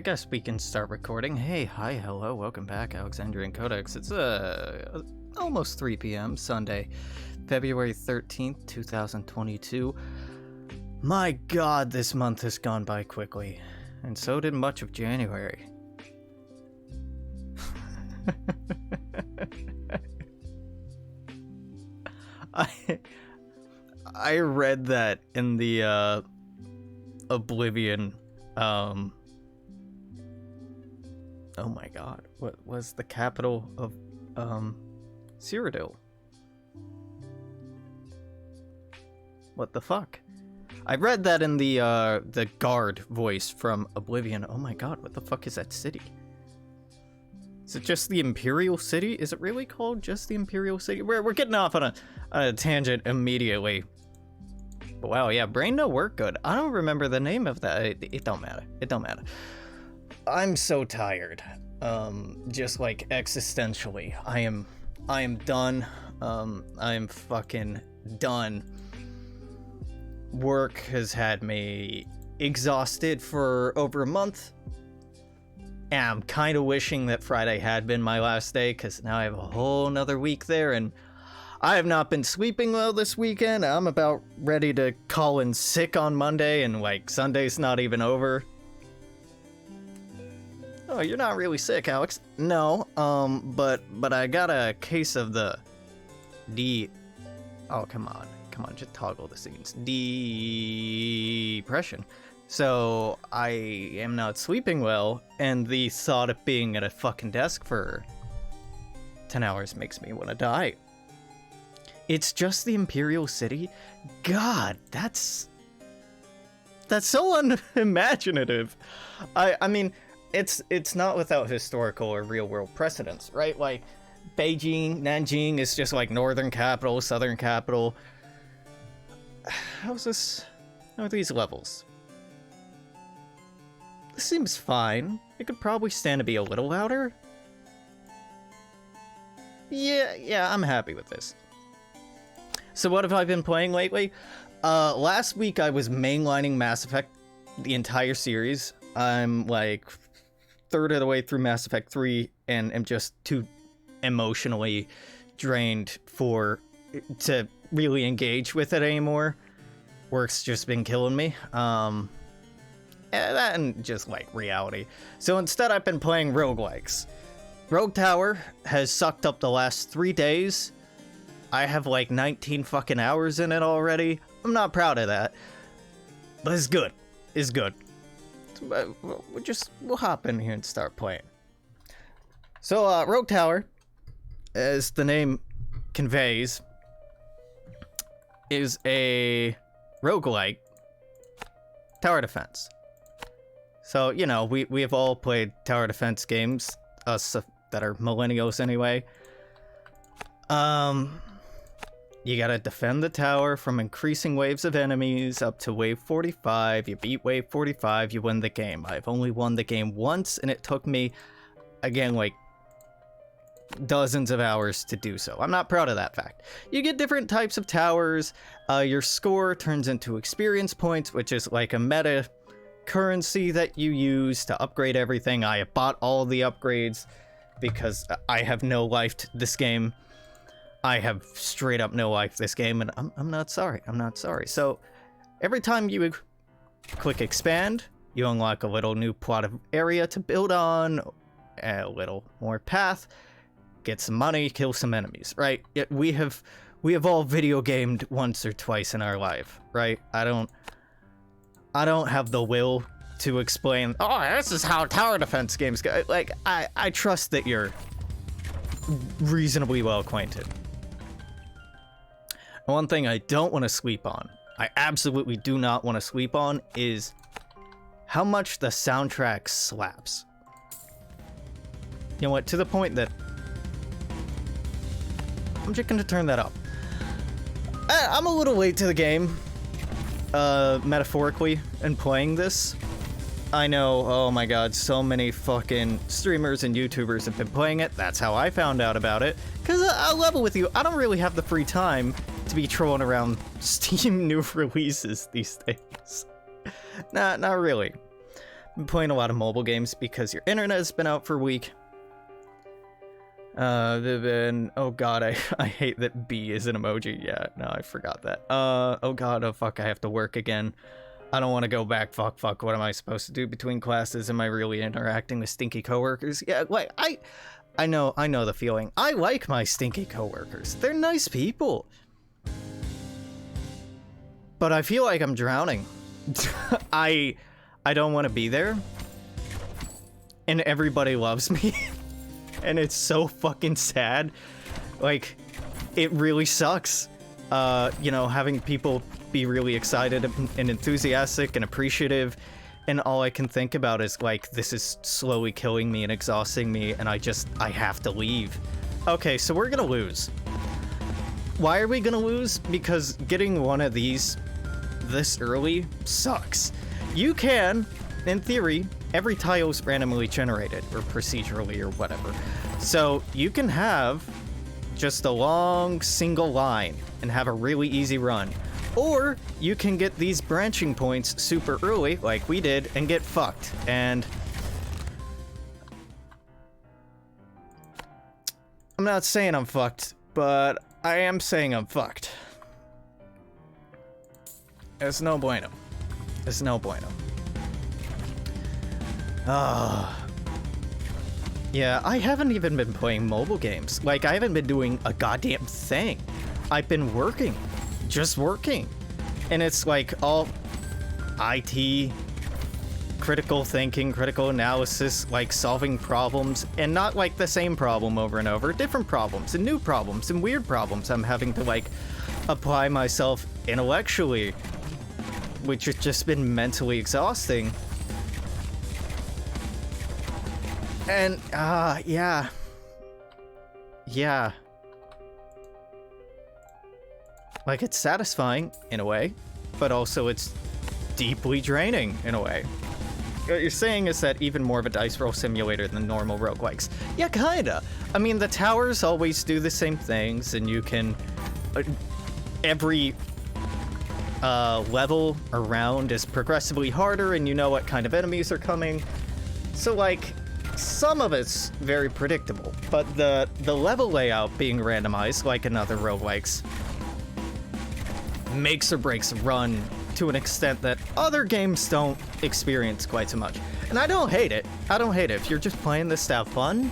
I guess we can start recording. Hey, hi, hello, welcome back, Alexandrian Codex. It's almost 3 p.m. Sunday, February 13th, 2022. My god, this month has gone by quickly, and so did much of January. I read that in the Oblivion oh my god, what was the capital of Cyrodiil? What the fuck? I read that in the guard voice from Oblivion. Oh my god, what the fuck is that city? Is it just the Imperial City? Is it really called just the Imperial City? We're getting off on a tangent immediately. But wow, yeah, brain no work good. I don't remember the name of that. It don't matter. It don't matter. I'm so tired. Just like existentially. I am done. I am fucking done. Work has had me exhausted for over a month. And I'm kind of wishing that Friday had been my last day, because now I have a whole nother week there, and I have not been sleeping well this weekend. I'm about ready to call in sick on Monday, and like Sunday's not even over. Oh, you're not really sick, Alex. No, but I got a case of the oh, come on, just toggle the scenes. Depression. So I am not sleeping well, and the thought of being at a fucking desk for 10 hours makes me want to die. It's just the Imperial City? God, that's so unimaginative. I mean, it's not without historical or real-world precedents, right? Like, Beijing, Nanjing is just like northern capital, southern capital. How are these levels? This seems fine. It could probably stand to be a little louder. Yeah, I'm happy with this. So what have I been playing lately? Last week I was mainlining Mass Effect, the entire series. I'm like third of the way through Mass Effect 3 and am just too emotionally drained to really engage with it anymore. Work's just been killing me. That and just like reality. So instead I've been playing roguelikes. Rogue Tower has sucked up the last 3 days. I have like 19 fucking hours in it already. I'm not proud of that, but it's good. It's good. We'll hop in here and start playing. So Rogue Tower, as the name conveys, is a roguelike tower defense. So, you know, we have all played tower defense games, us that are millennials anyway. You gotta defend the tower from increasing waves of enemies up to wave 45. You beat wave 45, you win the game. I've only won the game once, and it took me, again, like dozens of hours to do so. I'm not proud of that fact. You get different types of towers. Your score turns into experience points, which is like a meta currency that you use to upgrade everything. I have bought all the upgrades because I have no life this game. I have straight up no life this game, and I'm not sorry. I'm not sorry. So every time you click expand, you unlock a little new plot of area to build on, a little more path, get some money, kill some enemies, right? We have all video gamed once or twice in our life, right? I don't have the will to explain, oh, this is how tower defense games go. Like, I trust that you're reasonably well acquainted. One thing I don't want to sleep on, I absolutely do not want to sleep on, is how much the soundtrack slaps. You know what, to the point that I'm just gonna turn that up. I'm a little late to the game, metaphorically, in playing this. I know, oh my god, so many fucking streamers and YouTubers have been playing it. That's how I found out about it. Because I'll level with you, I don't really have the free time to be trolling around Steam new releases these days. Not really. been playing a lot of mobile games because your internet has been out for a week. Then, oh god, I hate that B is an emoji. Yeah, no, I forgot that. Oh god, oh fuck, I have to work again. I don't want to go back. Fuck, what am I supposed to do between classes? Am I really interacting with stinky coworkers? Yeah, like, I know the feeling. I like my stinky coworkers. They're nice people. But I feel like I'm drowning. I don't want to be there. And everybody loves me. And it's so fucking sad. Like, it really sucks. You know, having people be really excited and enthusiastic and appreciative, and all I can think about is, like, this is slowly killing me and exhausting me, and I have to leave. Okay, so we're gonna lose. Why are we gonna lose? Because getting one of these this early sucks. You can, in theory, every tile is randomly generated, or procedurally, or whatever. So you can have just a long single line and have a really easy run. Or you can get these branching points super early, like we did, and get fucked. And I'm not saying I'm fucked, but I am saying I'm fucked. It's no bueno. It's no bueno. Yeah, I haven't even been playing mobile games. Like, I haven't been doing a goddamn thing. I've been working. Just working. And it's like all IT, critical thinking, critical analysis, like solving problems, and not like the same problem over and over. Different problems and new problems and weird problems I'm having to, like, apply myself intellectually, which has just been mentally exhausting. And, yeah. Yeah. Like, it's satisfying, in a way, but also it's deeply draining, in a way. What you're saying is that even more of a dice roll simulator than normal roguelikes. Yeah, kinda. I mean, the towers always do the same things, and you can... every level around is progressively harder, and you know what kind of enemies are coming. So, like, some of it's very predictable, but the level layout being randomized, like in other roguelikes, makes or breaks a run to an extent that other games don't experience quite so much. And I don't hate it. I don't hate it. If you're just playing this to have fun,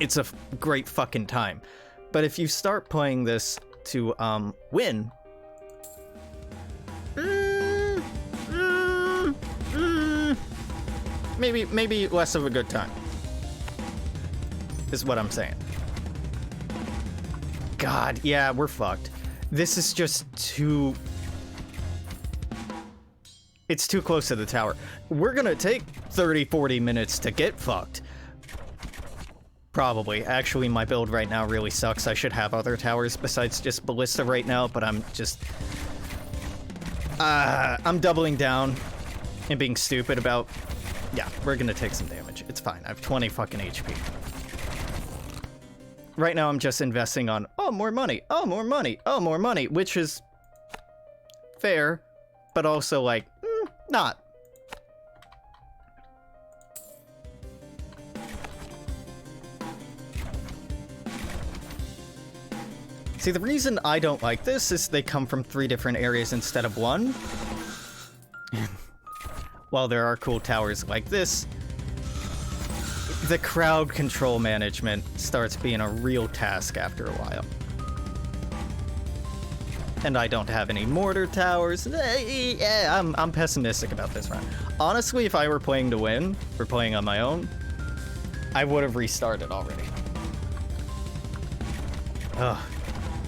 it's a great fucking time. But if you start playing this to win, maybe less of a good time, is what I'm saying. God, yeah, we're fucked. This is just too... It's too close to the tower. We're gonna take 30-40 minutes to get fucked. Probably. Actually, my build right now really sucks. I should have other towers besides just Ballista right now, but I'm just... I'm doubling down and being stupid about... Yeah, we're gonna take some damage. It's fine. I have 20 fucking HP. Right now, I'm just investing on, oh, more money, oh, more money, oh, more money, which is fair, but also, like, not. See, the reason I don't like this is they come from 3 different areas instead of 1. While there are cool towers like this, the crowd control management starts being a real task after a while. And I don't have any mortar towers. Yeah, I'm pessimistic about this run. Honestly, if I were playing to win, or playing on my own, I would have restarted already. Ugh.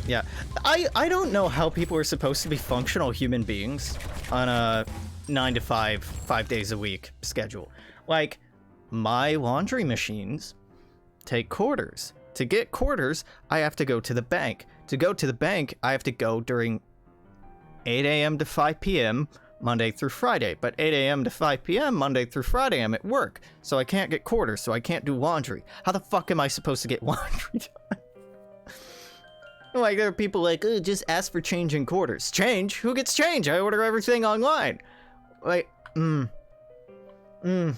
Yeah. I don't know how people are supposed to be functional human beings on a 9 to 5 days a week schedule. Like, my laundry machines take quarters. To get quarters, I have to go to the bank. To go to the bank, I have to go during 8 a.m. to 5 p.m. Monday through Friday. But 8 a.m. to 5 p.m. Monday through Friday, I'm at work. So I can't get quarters, so I can't do laundry. How the fuck am I supposed to get laundry done? Like, there are people like, oh, just ask for change in quarters. Change? Who gets change? I order everything online. Like, And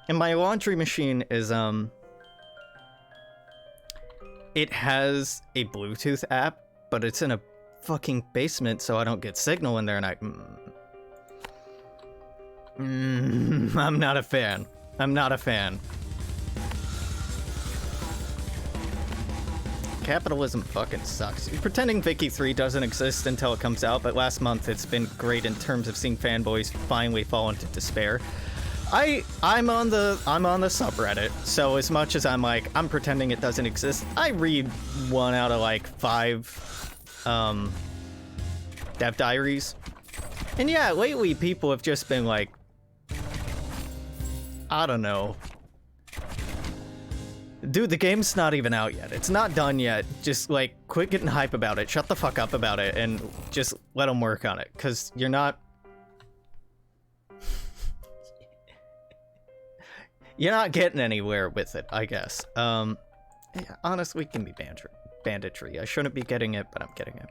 my laundry machine is, it has a Bluetooth app, but it's in a fucking basement, so I don't get signal in there, and I'm not a fan. I'm not a fan. Capitalism fucking sucks. Pretending Vicky 3 doesn't exist until it comes out, but last month it's been great in terms of seeing fanboys finally fall into despair. I'm on the subreddit, so as much as I'm pretending it doesn't exist, I read 1 out of like 5 dev diaries. And yeah, lately people have just been like, I don't know. Dude, the game's not even out yet. It's not done yet. Just like quit getting hype about it. Shut the fuck up about it and just let them work on it, cuz you're not you're not getting anywhere with it, I guess. Yeah, honestly, it can be banditry. I shouldn't be getting it, but I'm getting it.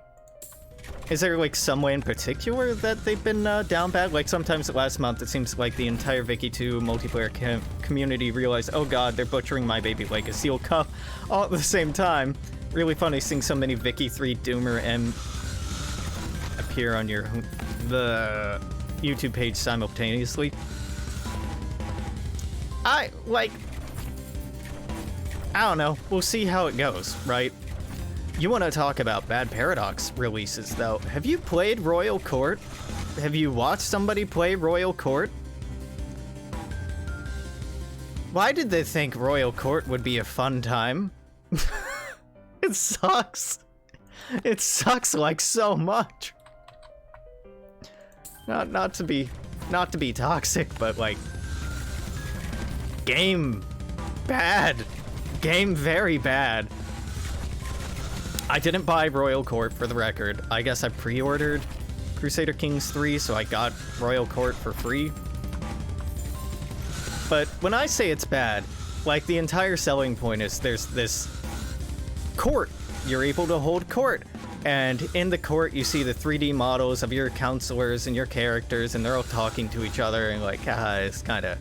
Is there, like, some way in particular that they've been down bad? Like, sometimes last month, it seems like the entire Vicky 2 multiplayer community realized, oh god, they're butchering my baby like a seal cup all at the same time. Really funny seeing so many Vicky 3 Doomer M appear on the YouTube page simultaneously. I don't know. We'll see how it goes, right? You want to talk about bad Paradox releases, though. Have you played Royal Court? Have you watched somebody play Royal Court? Why did they think Royal Court would be a fun time? It sucks. It sucks like so much. Not to be toxic, but like game bad. Game very bad. I didn't buy Royal Court, for the record. I guess I pre-ordered Crusader Kings 3, so I got Royal Court for free. But when I say it's bad, like, the entire selling point is there's this court. You're able to hold court. And in the court, you see the 3D models of your counselors and your characters, and they're all talking to each other, and like, it's kind of...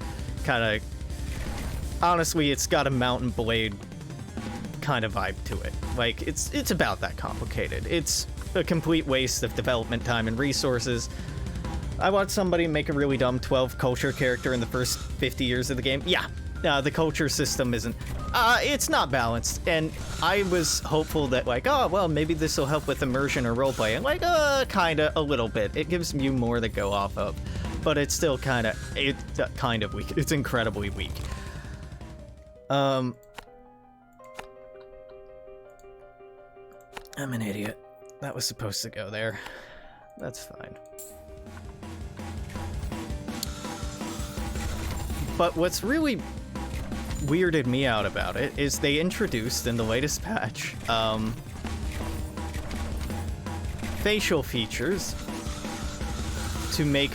Honestly, it's got a Mountain Blade kind of vibe to it. Like, it's about that complicated. It's a complete waste of development time and resources. I watched somebody make a really dumb 12 culture character in the first 50 years of the game. Yeah, the culture system isn't... it's not balanced, and I was hopeful that, like, oh, well, maybe this will help with immersion or roleplay, and like, kinda, a little bit. It gives you more to go off of, but it's still kind of weak. It's incredibly weak. I'm an idiot. That was supposed to go there. That's fine. But what's really weirded me out about it is they introduced in the latest patch, facial features to make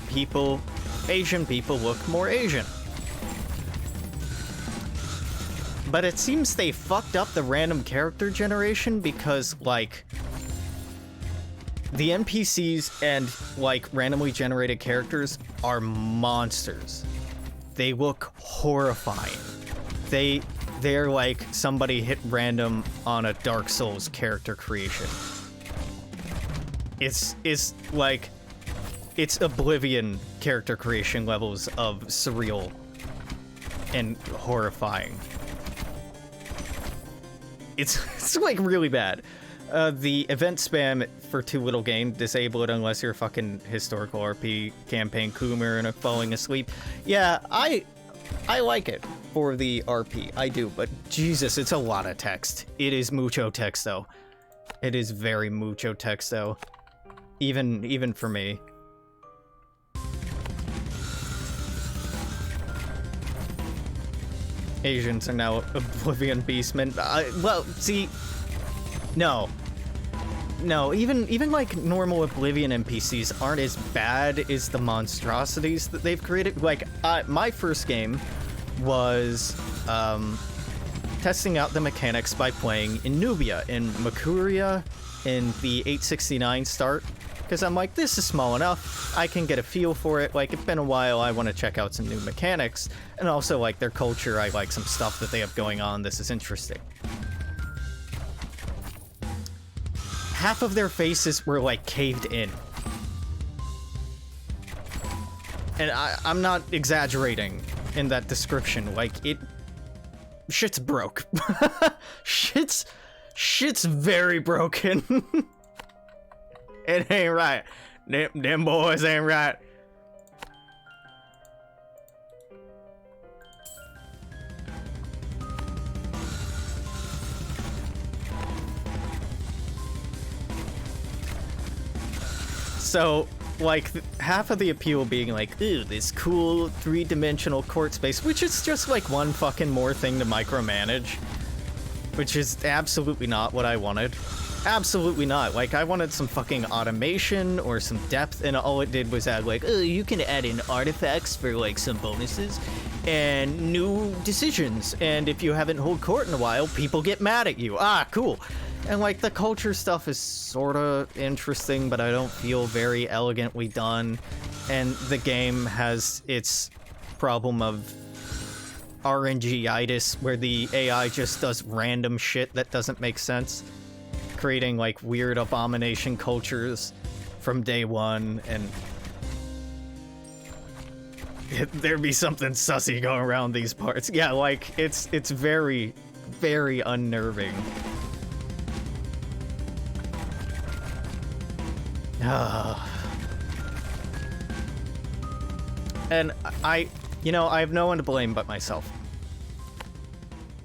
Asian people look more Asian. But it seems they fucked up the random character generation because, like, the NPCs and, like, randomly generated characters are monsters. They look horrifying. They're like somebody hit random on a Dark Souls character creation. It's like, it's Oblivion character creation levels of surreal and horrifying. It's like really bad. The event spam for Too Little Game, disable it unless you're a fucking historical RP campaign coomer and are falling asleep. Yeah, I like it for the RP. I do, but Jesus, it's a lot of text. It is mucho texto. It is very mucho texto. Even for me. Asians are now Oblivion Beastmen. Well, see, no, even like normal Oblivion NPCs aren't as bad as the monstrosities that they've created. Like, my first game was testing out the mechanics by playing in Nubia, in Makuria, in the 869 start, because I'm like, this is small enough. I can get a feel for it. Like, it's been a while. I want to check out some new mechanics. And also, like, their culture. I like some stuff that they have going on. This is interesting. Half of their faces were, like, caved in. And I'm not exaggerating in that description. Like, shit's broke. Shit's very broken. It ain't right. Them boys ain't right. So, like, half of the appeal being like, ooh, this cool three-dimensional court space, which is just like one fucking more thing to micromanage, which is absolutely not what I wanted. Absolutely not. Like, I wanted some fucking automation or some depth, and all it did was add, like, oh, you can add in artifacts for, like, some bonuses and new decisions. And if you haven't held court in a while, people get mad at you. Ah, cool. And, like, the culture stuff is sort of interesting, but I don't feel very elegantly done. And the game has its problem of RNG-itis, where the AI just does random shit that doesn't make sense, creating, like, weird abomination cultures from day one, and there'd be something sussy going around these parts. Yeah, like, it's very, very unnerving. And I have no one to blame but myself.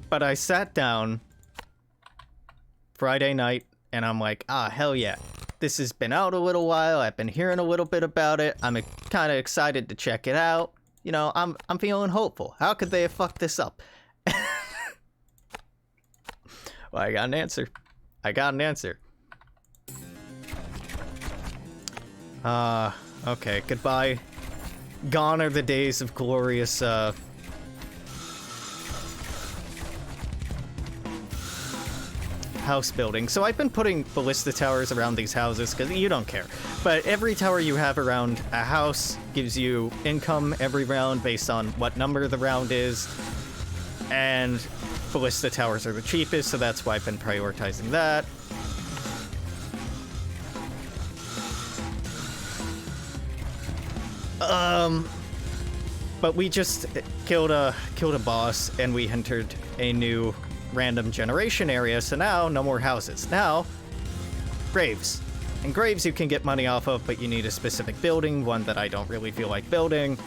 But I sat down Friday night, and I'm like, ah, hell yeah. This has been out a little while. I've been hearing a little bit about it. I'm kind of excited to check it out. You know, I'm feeling hopeful. How could they have fucked this up? Well, I got an answer. Okay, goodbye. Gone are the days of glorious, house building. So I've been putting ballista towers around these houses because you don't care. But every tower you have around a house gives you income every round based on what number the round is. And ballista towers are the cheapest, so that's why I've been prioritizing that. But we just killed a boss, and we entered a new random generation area, so now no more houses. Now, graves. And graves you can get money off of, but you need a specific building, one that I don't really feel like building.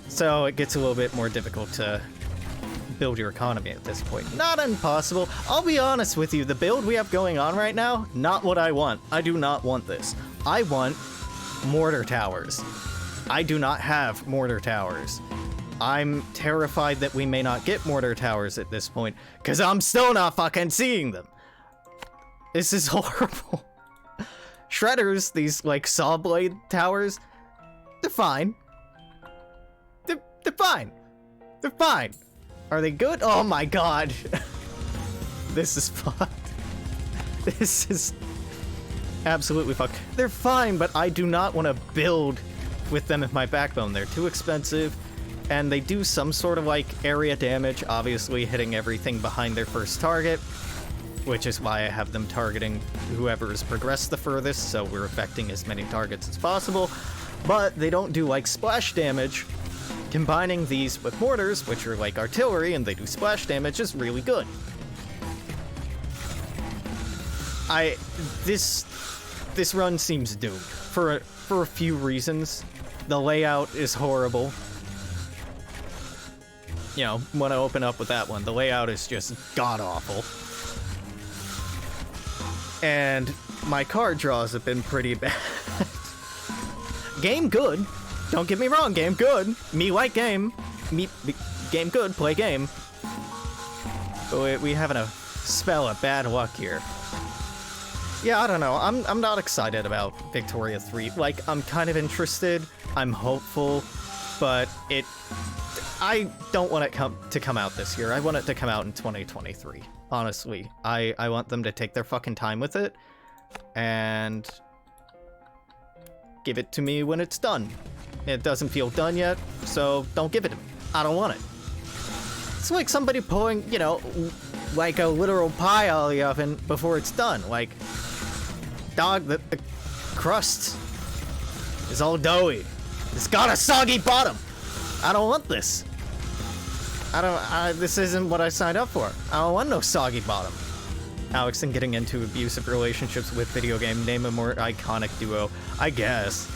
So it gets a little bit more difficult to build your economy at this point. Not impossible. I'll be honest with you, the build we have going on right now, not what I want. I do not want this. I want mortar towers. I do not have mortar towers. I'm terrified that we may not get mortar towers at this point, because I'm still not fucking seeing them. This is horrible. Shredders, these, like, saw blade towers, they're fine. They're fine. They're fine. Are they good? Oh my god. This is fucked. This is absolutely fucked. They're fine, but I do not want to build with them in my backbone. They're too expensive, and they do some sort of, like, area damage, obviously hitting everything behind their first target, which is why I have them targeting whoever has progressed the furthest, so we're affecting as many targets as possible. But they don't do, like, splash damage. Combining these with mortars, which are like artillery and they do splash damage, is really good. This run seems doomed for a few reasons. The layout is horrible. You know, when I open up with that one, the layout is just god-awful. And my card draws have been pretty bad. Game good. Don't get me wrong, game good. Me like game. Game good, play game. But we having a spell of bad luck here. Yeah, I don't know. I'm not excited about Victoria 3. Like, I'm kind of interested. I'm hopeful, but I don't want it to come out this year. I want it to come out in 2023. Honestly, I want them to take their fucking time with it. and give it to me when it's done. It doesn't feel done yet, so don't give it to me. I don't want it. It's like somebody pulling, you know, like a literal pie out of the oven before it's done. Like, dog, the crust is all doughy. It's got a soggy bottom. I don't want this. This isn't what I signed up for. I don't want no soggy bottom. Alex and getting into abusive relationships with video game. Name a more iconic duo. I guess.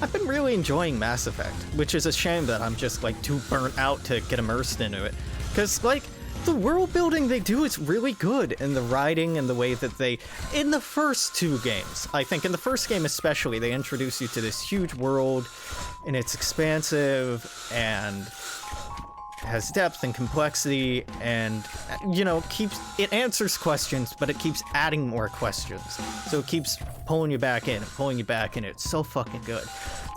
I've been really enjoying Mass Effect, which is a shame that I'm just, like, too burnt out to get immersed into it. Because, like, the world building they do is really good, and the writing and the way that they... In the first two games, I think in the first game especially, they introduce you to this huge world, and it's expansive, and has depth and complexity, and, you know, it answers questions, but it keeps adding more questions. So it keeps pulling you back in and pulling you back in. It's so fucking good.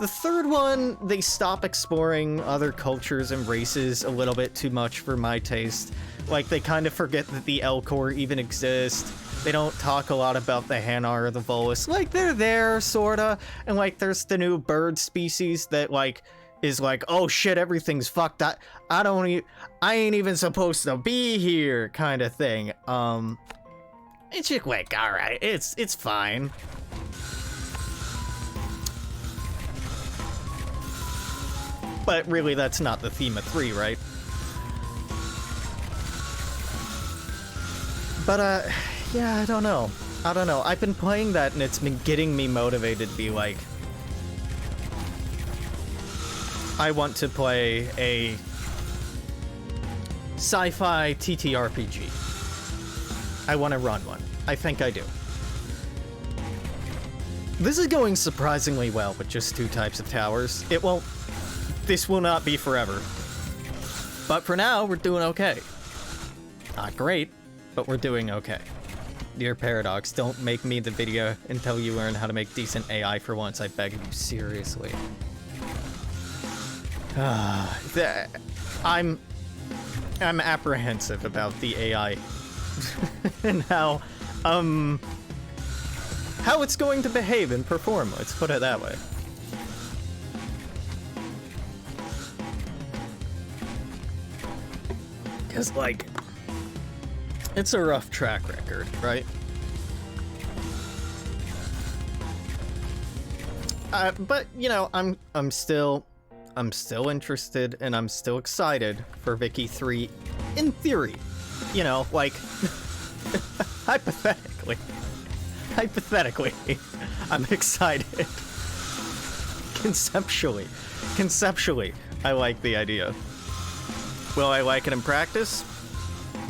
The third one, they stop exploring other cultures and races a little bit too much for my taste. Like, they kind of forget that the Elcor even exist. They don't talk a lot about the Hanar or the Volus. Like, they're there, sorta. And, like, there's the new bird species that, like, is like, oh shit, everything's fucked. I ain't even supposed to be here, kind of thing. It's just like, all right, it's fine. But really, that's not the theme of 3, right? But yeah, I don't know. I've been playing that, and it's been getting me motivated to be like, I want to play a sci-fi TTRPG. I want to run one. I think I do. This is going surprisingly well with just 2 types of towers. This will not be forever. But for now, we're doing okay. Not great, but we're doing okay. Dear Paradox, don't make me the video until you learn how to make decent AI for once, I beg you, seriously. I'm apprehensive about the AI and how it's going to behave and perform, let's put it that way. Because, like, it's a rough track record, right? But, you know, I'm still interested, and I'm still excited for Vicky 3, in theory. You know, like, hypothetically, I'm excited. Conceptually, I like the idea. Will I like it in practice?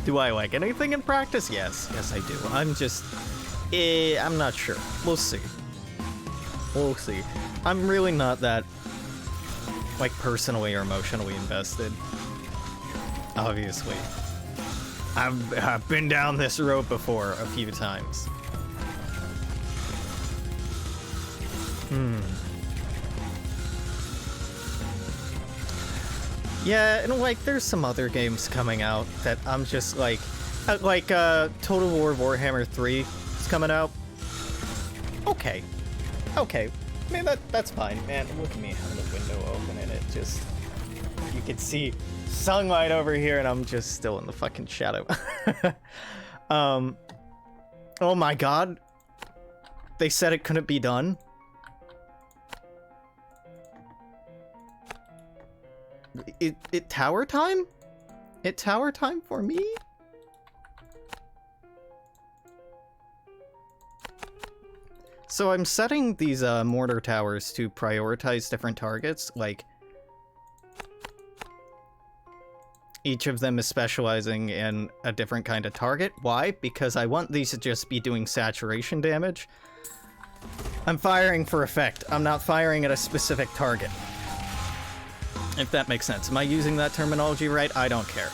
Do I like anything in practice? Yes, I do. I'm not sure. We'll see. I'm really not that, like, personally or emotionally invested. Obviously. I've been down this road before a few times. Yeah, and, like, there's some other games coming out that I'm just like Total War Warhammer 3 is coming out. Okay. I mean, that's fine, man. Look at me having the window open and it just... You can see sunlight over here and I'm just still in the fucking shadow. Oh my god. They said it couldn't be done. It tower time? It tower time for me? So I'm setting these mortar towers to prioritize different targets, like each of them is specializing in a different kind of target. Why? Because I want these to just be doing saturation damage. I'm firing for effect. I'm not firing at a specific target. If that makes sense. Am I using that terminology right? I don't care.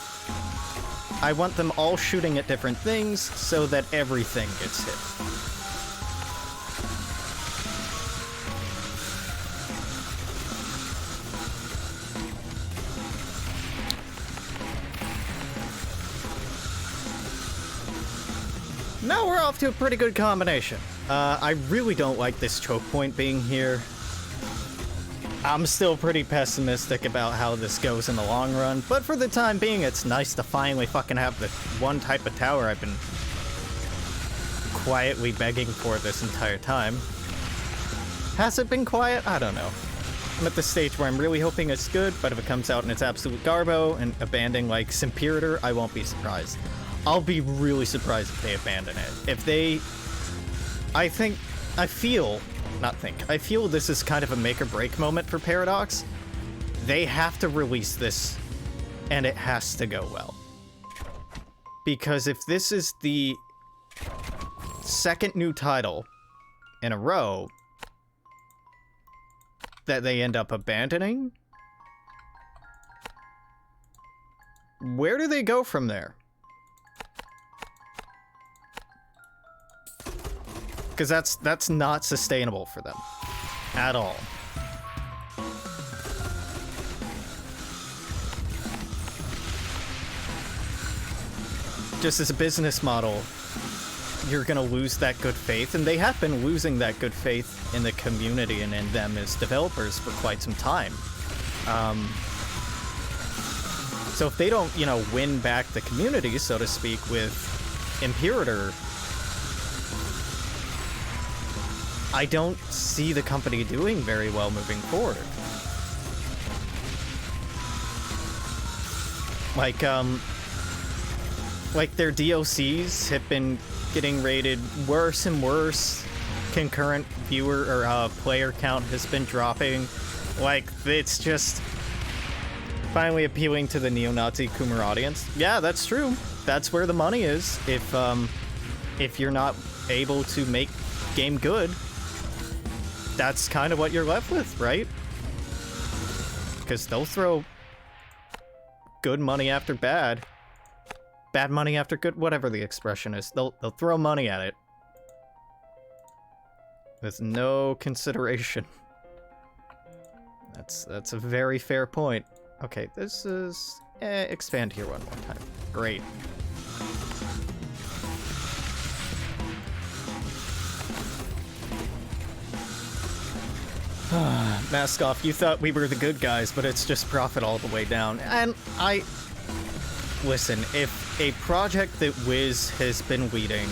I want them all shooting at different things so that everything gets hit. now we're off to a pretty good combination. I really don't like this choke point being here. I'm still pretty pessimistic about how this goes in the long run, but for the time being, it's nice to finally fucking have the one type of tower I've been quietly begging for this entire time. Has it been quiet? I don't know. I'm at the stage where I'm really hoping it's good, but if it comes out and it's absolute garbo and abandoning like Simperator, I won't be surprised. I'll be really surprised if they abandon it. If they... I feel this is kind of a make or break moment for Paradox. They have to release this, and it has to go well. Because if this is the second new title in a row that they end up abandoning, where do they go from there? Because that's not sustainable for them at all. Just as a business model, you're gonna lose that good faith, and they have been losing that good faith in the community and in them as developers for quite some time. So if they don't, you know, win back the community, so to speak, with Imperator, I don't see the company doing very well moving forward. Like their DLCs have been getting rated worse and worse. Concurrent viewer or player count has been dropping. Like, it's just finally appealing to the neo-Nazi Coomer audience. Yeah, that's true. That's where the money is. If you're not able to make game good, that's kind of what you're left with, right? Because they'll throw good money after bad. Bad money after good, whatever the expression is. They'll throw money at it. With no consideration. That's a very fair point. Okay, this is... expand here one more time. Great. Mask off, you thought we were the good guys, but it's just profit all the way down. And listen, if a project that Wiz has been leading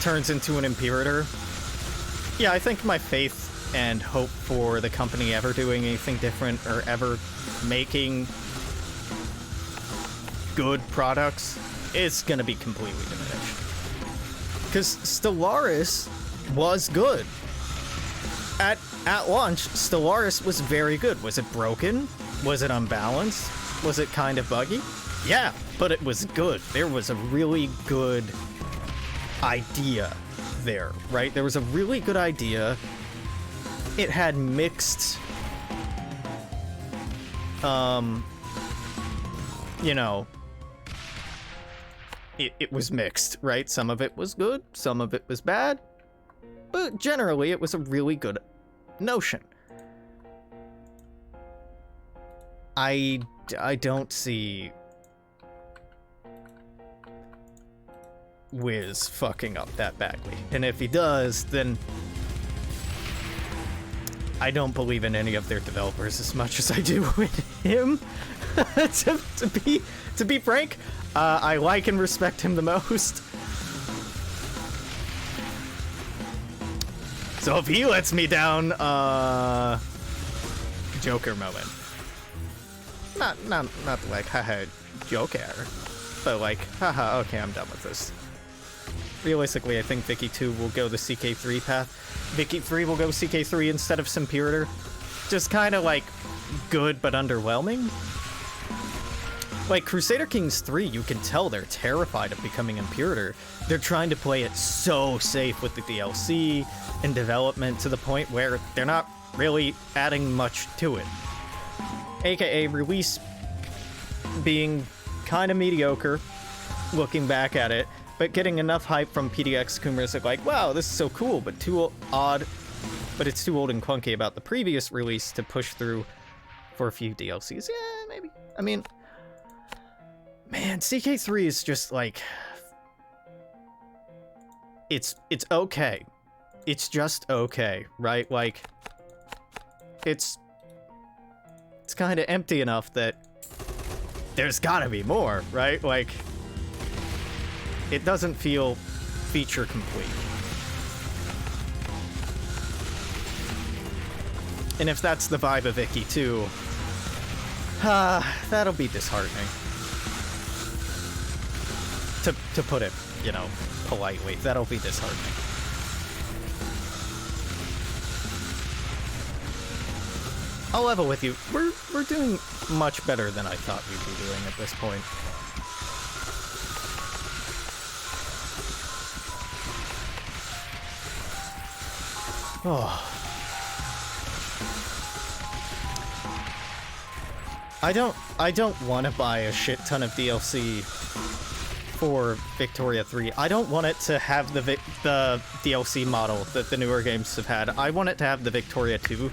turns into an Imperator, yeah, I think my faith and hope for the company ever doing anything different or ever making good products is gonna be completely diminished. Because Stellaris was good. At launch, Stellaris was very good. Was it broken? Was it unbalanced? Was it kind of buggy? Yeah, but it was good. There was a really good idea there, right? There was a really good idea. It had mixed, you know, it was mixed, right? Some of it was good, some of it was bad, but generally it was a really good notion. I don't see Wiz fucking up that badly. And if he does, then I don't believe in any of their developers as much as I do in him. to be frank, I like and respect him the most. So if he lets me down, Joker moment. Not like, haha, Joker, but like, haha, okay, I'm done with this. Realistically, I think Vicky 2 will go the CK3 path. Vicky 3 will go CK3 instead of Simperator. Just kind of like good but underwhelming. Like Crusader Kings 3, you can tell they're terrified of becoming Imperator. They're trying to play it so safe with the DLC and development to the point where they're not really adding much to it. AKA release being kind of mediocre, looking back at it, but getting enough hype from PDX Coomers like, wow, this is so cool, but too odd, but it's too old and clunky about the previous release to push through for a few DLCs. Yeah, maybe. I mean, Man, CK3 is just like... It's okay. It's just okay, right? Like, it's kind of empty enough that there's gotta be more, right? Like, it doesn't feel feature complete. And if that's the vibe of Icky 2, that'll be disheartening. To put it, you know, politely, that'll be disheartening. I'll level with you. We're doing much better than I thought we'd be doing at this point. Oh. I don't want to buy a shit ton of DLC for Victoria 3. I don't want it to have the DLC model that the newer games have had. I want it to have the Victoria 2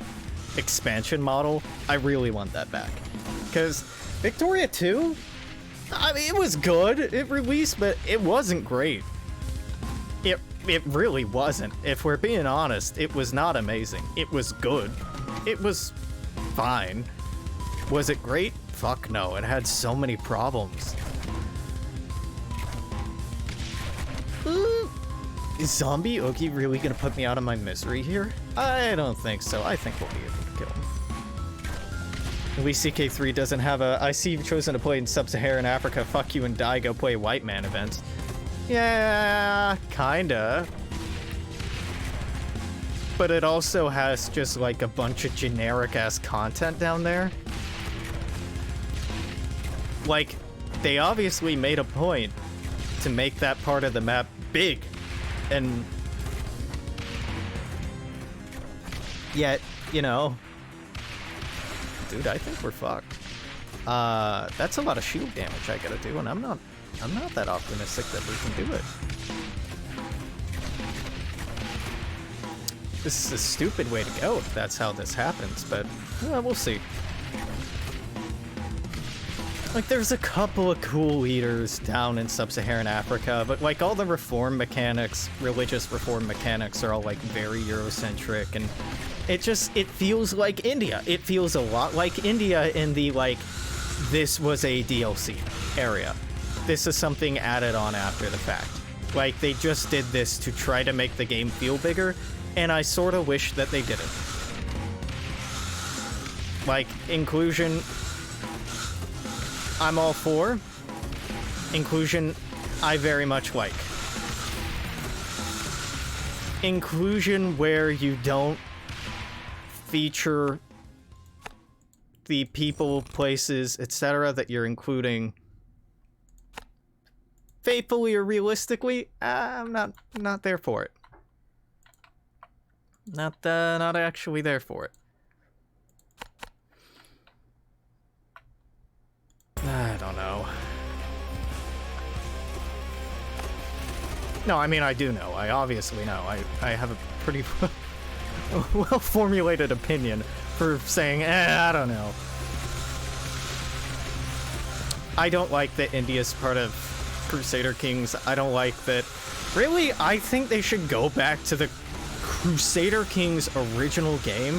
expansion model. I really want that back. Because Victoria 2, I mean, it was good. It released, but it wasn't great. It really wasn't. If we're being honest, it was not amazing. It was good. It was fine. Was it great? Fuck no. It had so many problems. Is Zombie Oogie really gonna put me out of my misery here? I don't think so. I think we'll be able to kill him. At least CK3 doesn't have a I see you've chosen to play in Sub-Saharan Africa, fuck you and die, go play white man events. Yeah, kinda. But it also has just like a bunch of generic ass content down there. Like, they obviously made a point to make that part of the map big. And yet, you know, dude, I think we're fucked. That's a lot of shield damage I gotta do, and I'm not that optimistic that we can do it. This is a stupid way to go if that's how this happens, but we'll see. Like, there's a couple of cool leaders down in Sub-Saharan Africa, but like all the reform mechanics, religious reform mechanics are all like very Eurocentric, and it feels like India. It feels a lot like India in the like, this was a DLC area. This is something added on after the fact. Like, they just did this to try to make the game feel bigger, and I sort of wish that they didn't. Like, inclusion, I'm all for. Inclusion, I very much like. Inclusion where you don't feature the people, places, etc. that you're including faithfully or realistically, I'm not there for it. Not actually there for it. I don't know. No, I mean, I do know. I obviously know. I have a pretty well-formulated opinion for saying, I don't know. I don't like that India's part of Crusader Kings. I don't like that. Really, I think they should go back to the Crusader Kings original game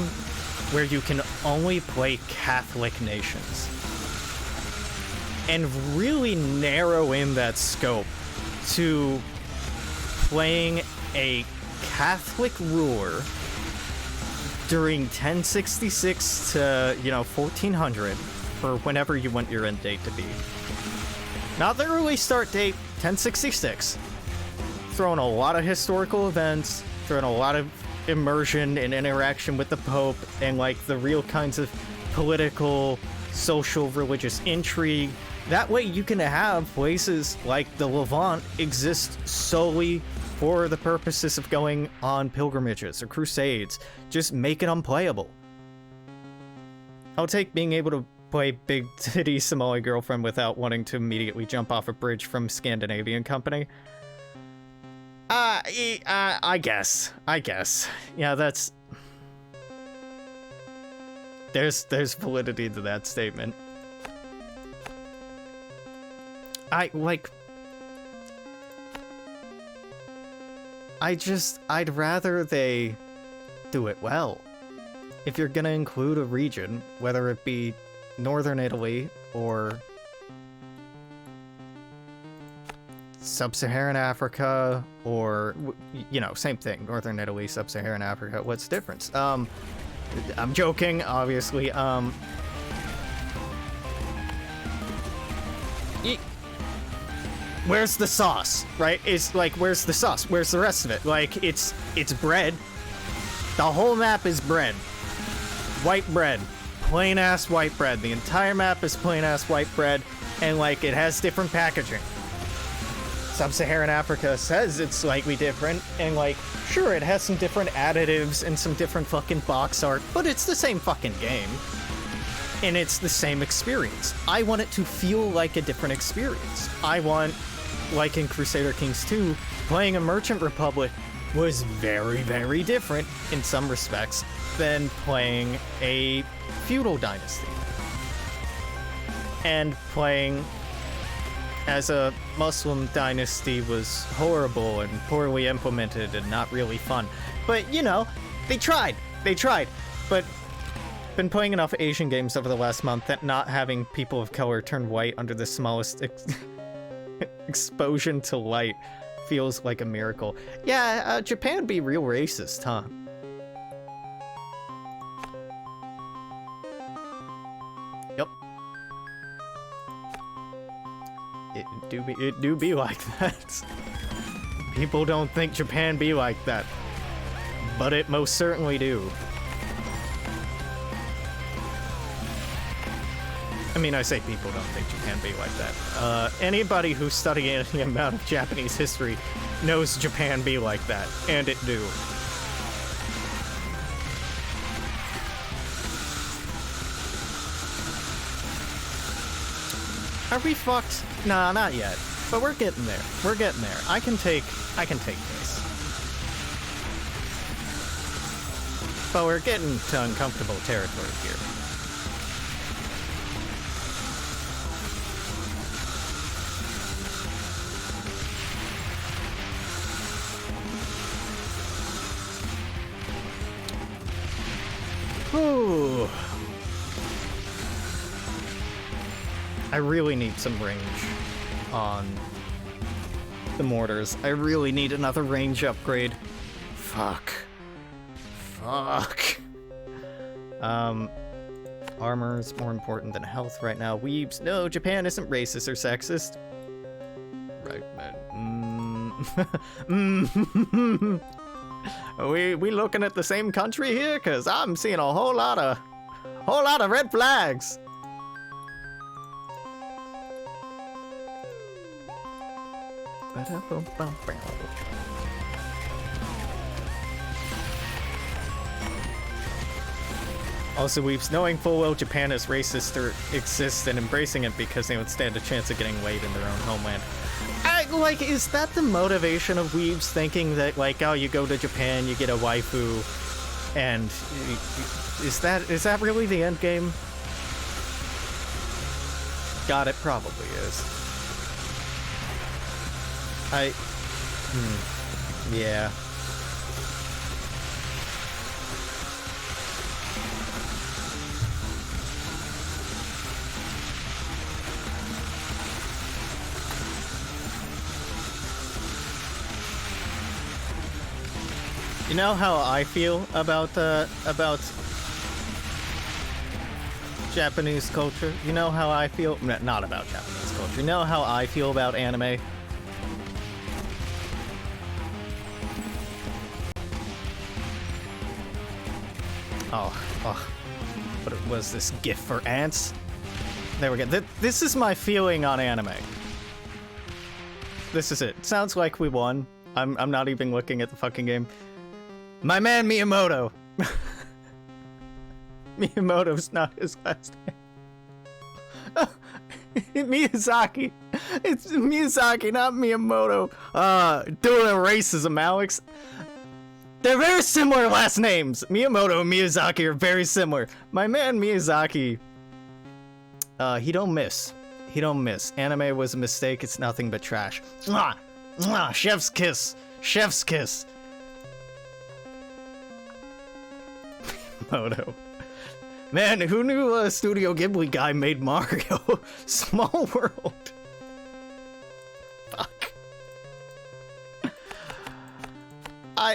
where you can only play Catholic nations. And really narrow in that scope to playing a Catholic ruler during 1066 to, 1400, or whenever you want your end date to be. Not the early start date, 1066. Throwing a lot of historical events, throwing a lot of immersion and interaction with the Pope, and like the real kinds of political, social, religious intrigue. That way you can have places like the Levant exist solely for the purposes of going on pilgrimages or crusades. Just make it unplayable. I'll take being able to play Big Titty Somali Girlfriend without wanting to immediately jump off a bridge from Scandinavian Company. I guess. Yeah, that's... There's validity to that statement. I'd rather they do it well. If you're gonna include a region, whether it be Northern Italy or Sub-Saharan Africa, or, you know, same thing, Northern Italy, Sub-Saharan Africa, what's the difference? I'm joking, obviously. Where's the sauce, right? It's like, where's the sauce? Where's the rest of it? Like, it's bread. The whole map is bread. White bread. Plain-ass white bread. The entire map is plain-ass white bread, and, like, it has different packaging. Sub-Saharan Africa says it's slightly different, and, like, sure, it has some different additives and some different fucking box art, but it's the same fucking game. And it's the same experience. I want it to feel like a different experience. I want, like in Crusader Kings 2, playing a Merchant Republic was very, very different in some respects than playing a feudal dynasty. And playing as a Muslim dynasty was horrible and poorly implemented and not really fun. But, you know, they tried. But been playing enough Asian games over the last month that not having people of color turn white under the smallest exposure to light feels like a miracle. Yeah, Japan be real racist, huh? Yep. It do be like that. People don't think Japan be like that, but it most certainly do. I mean, I say people don't think Japan be like that. Anybody who's studying any amount of Japanese history knows Japan be like that, and it do. Are we fucked? Nah, not yet. But we're getting there. We're getting there. I can take this. But we're getting to uncomfortable territory here. Ooh. I really need some range on the mortars. I really need another range upgrade. Fuck. Armor is more important than health right now. Weebs. No, Japan isn't racist or sexist. Right, man. We looking at the same country here? Cause I'm seeing a whole lot of red flags. Also, we've knowing full well Japan is racist or exists and embracing it because they would stand a chance of getting laid in their own homeland. Like, is that the motivation of weebs, thinking that, like, oh, you go to Japan, you get a waifu, and is that really the end game? God, it probably is. Yeah. You know how I feel about Japanese culture? You know how I feel? Not about Japanese culture. You know how I feel about anime? Oh. What was this GIF for ants? There we go. This is my feeling on anime. This is it. Sounds like we won. I'm not even looking at the fucking game. My man Miyamoto. Miyamoto's not his last name. Miyazaki. It's Miyazaki, not Miyamoto. Doing a racism, Alex. They're very similar last names. Miyamoto and Miyazaki are very similar. My man Miyazaki, he don't miss. He don't miss. Anime was a mistake. It's nothing but trash. Mwah! Mwah! Chef's kiss. Chef's kiss. Moto. Man, who knew a Studio Ghibli guy made Mario? Small world. Fuck.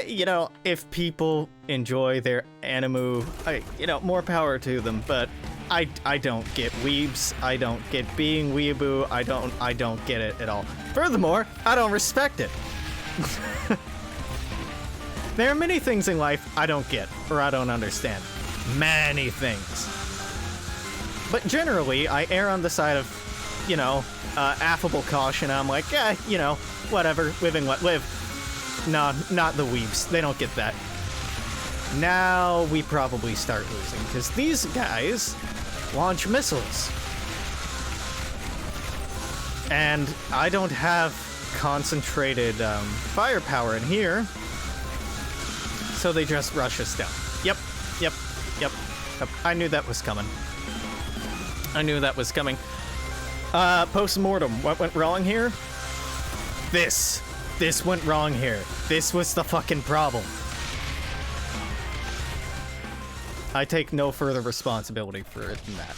You know, if people enjoy their anime, more power to them, but I don't get weebs. I don't get being weeaboo. I don't get it at all. Furthermore, I don't respect it. There are many things in life I don't get, or I don't understand. Many things. But generally, I err on the side of, affable caution. I'm like, whatever, live and let live. No, not the weebs. They don't get that. Now we probably start losing, because these guys launch missiles. And I don't have concentrated firepower in here, so they just rush us down. Yep. I knew that was coming. Post-mortem, what went wrong here? This went wrong here. This was the fucking problem. I take no further responsibility for it than that.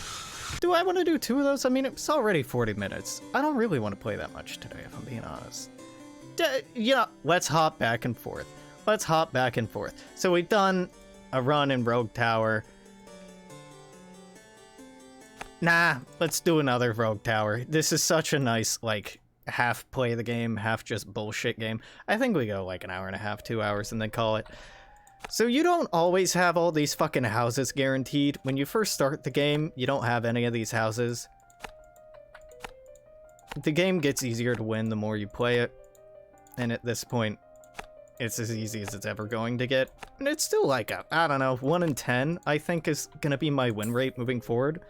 Do I want to do 2 of those? I mean, it's already 40 minutes. I don't really want to play that much today, if I'm being honest. Let's hop back and forth. So we've done a run in Rogue Tower. Nah, let's do another Rogue Tower. This is such a nice, half play the game, half just bullshit game. I think we go an hour and a half, 2 hours, and then call it. So you don't always have all these fucking houses guaranteed. When you first start the game, you don't have any of these houses. The game gets easier to win the more you play it. And at this point, it's as easy as it's ever going to get. And it's still I don't know, 1 in 10, I think is gonna be my win rate moving forward.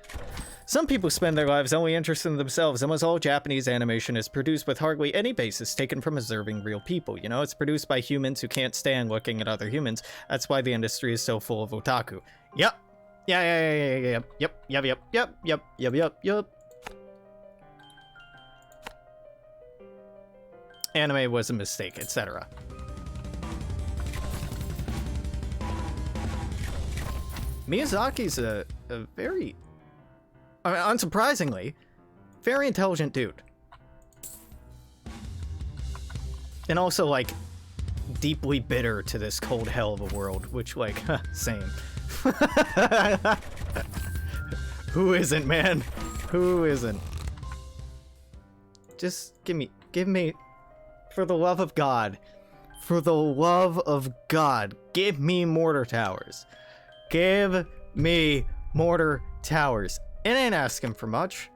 Some people spend their lives only interested in themselves. Almost all Japanese animation is produced with hardly any basis taken from observing real people. It's produced by humans who can't stand looking at other humans. That's why the industry is so full of otaku. Yep. Yep. Anime was a mistake, etc. Miyazaki's a very... unsurprisingly, very intelligent dude. And also, deeply bitter to this cold hell of a world, which, same. Who isn't, man? Who isn't? Just give me, for the love of God, give me mortar towers. Give me mortar towers. It ain't asking for much.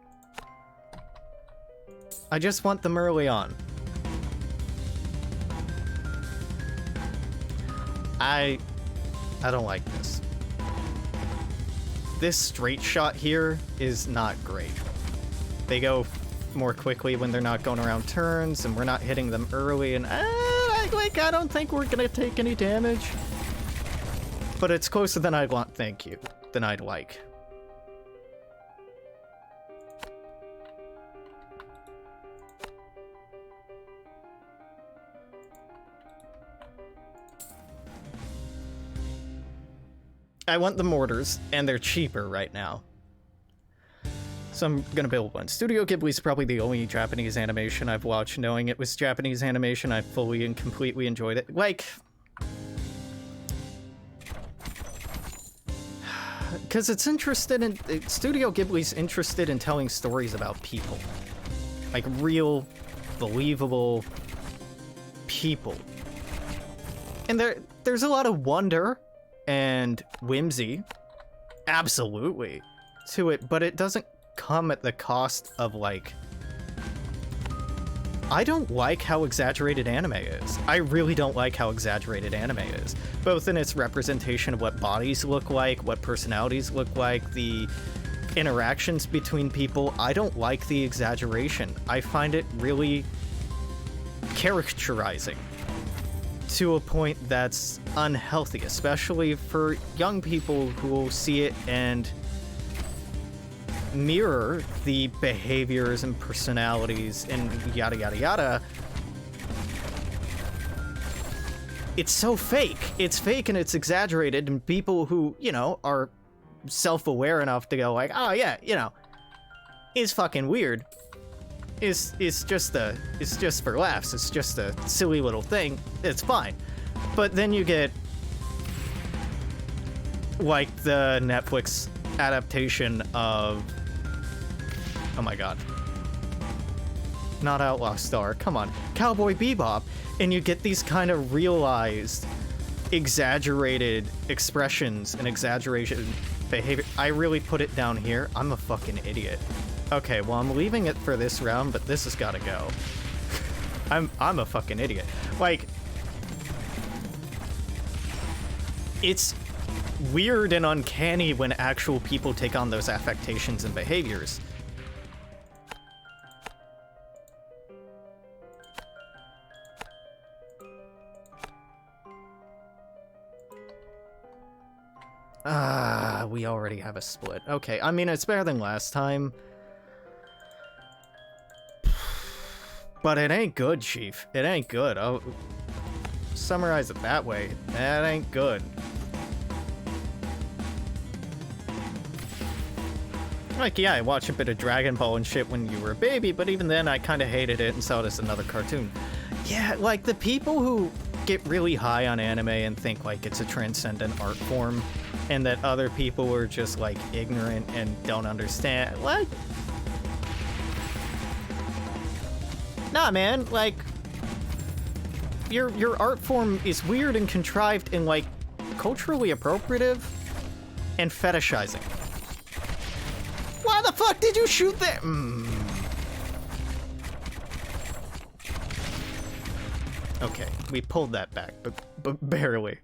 I just want them early on. I don't like this. This straight shot here is not great. They go more quickly when they're not going around turns, and we're not hitting them early, and I don't think we're gonna take any damage. But it's closer than I'd want, than I'd like. I want the mortars, and they're cheaper right now. So I'm gonna build one. Studio Ghibli's probably the only Japanese animation I've watched. Knowing it was Japanese animation, I fully and completely enjoyed it. Because it's interested in... Studio Ghibli's interested in telling stories about people. Real, believable people. And there's a lot of wonder and whimsy, absolutely, to it, but it doesn't come at the cost of, I don't like how exaggerated anime is. I really don't like how exaggerated anime is, both in its representation of what bodies look like, what personalities look like, the interactions between people. I don't like the exaggeration. I find it really characterizing to a point that's unhealthy, especially for young people who will see it and mirror the behaviors and personalities and yada yada yada, it's so fake. It's fake and it's exaggerated, and people who, you know, are self-aware enough to go like, oh yeah, you know, it's fucking weird. It's just for laughs. It's just a silly little thing. It's fine. But then you get like the Netflix adaptation of, oh my god, not Outlaw Star, come on, Cowboy Bebop, and you get these kind of realized, exaggerated expressions and exaggeration behavior. I really put it down here. I'm a fucking idiot. Okay, well, I'm leaving it for this round, but this has got to go. I'm a fucking idiot. Like, it's weird and uncanny when actual people take on those affectations and behaviors. We already have a split. Okay, I mean, it's better than last time. But it ain't good, Chief. It ain't good. I'll summarize it that way. That ain't good. Like, yeah, I watched a bit of Dragon Ball and shit when you were a baby, but even then I kind of hated it and saw it as another cartoon. Yeah, like, the people who get really high on anime and think, like, it's a transcendent art form, and that other people are just, like, ignorant and don't understand. What? Nah, man, like, your art form is weird and contrived and, like, culturally appropriative and fetishizing. Why the fuck did you shoot that? Okay, we pulled that back, but barely.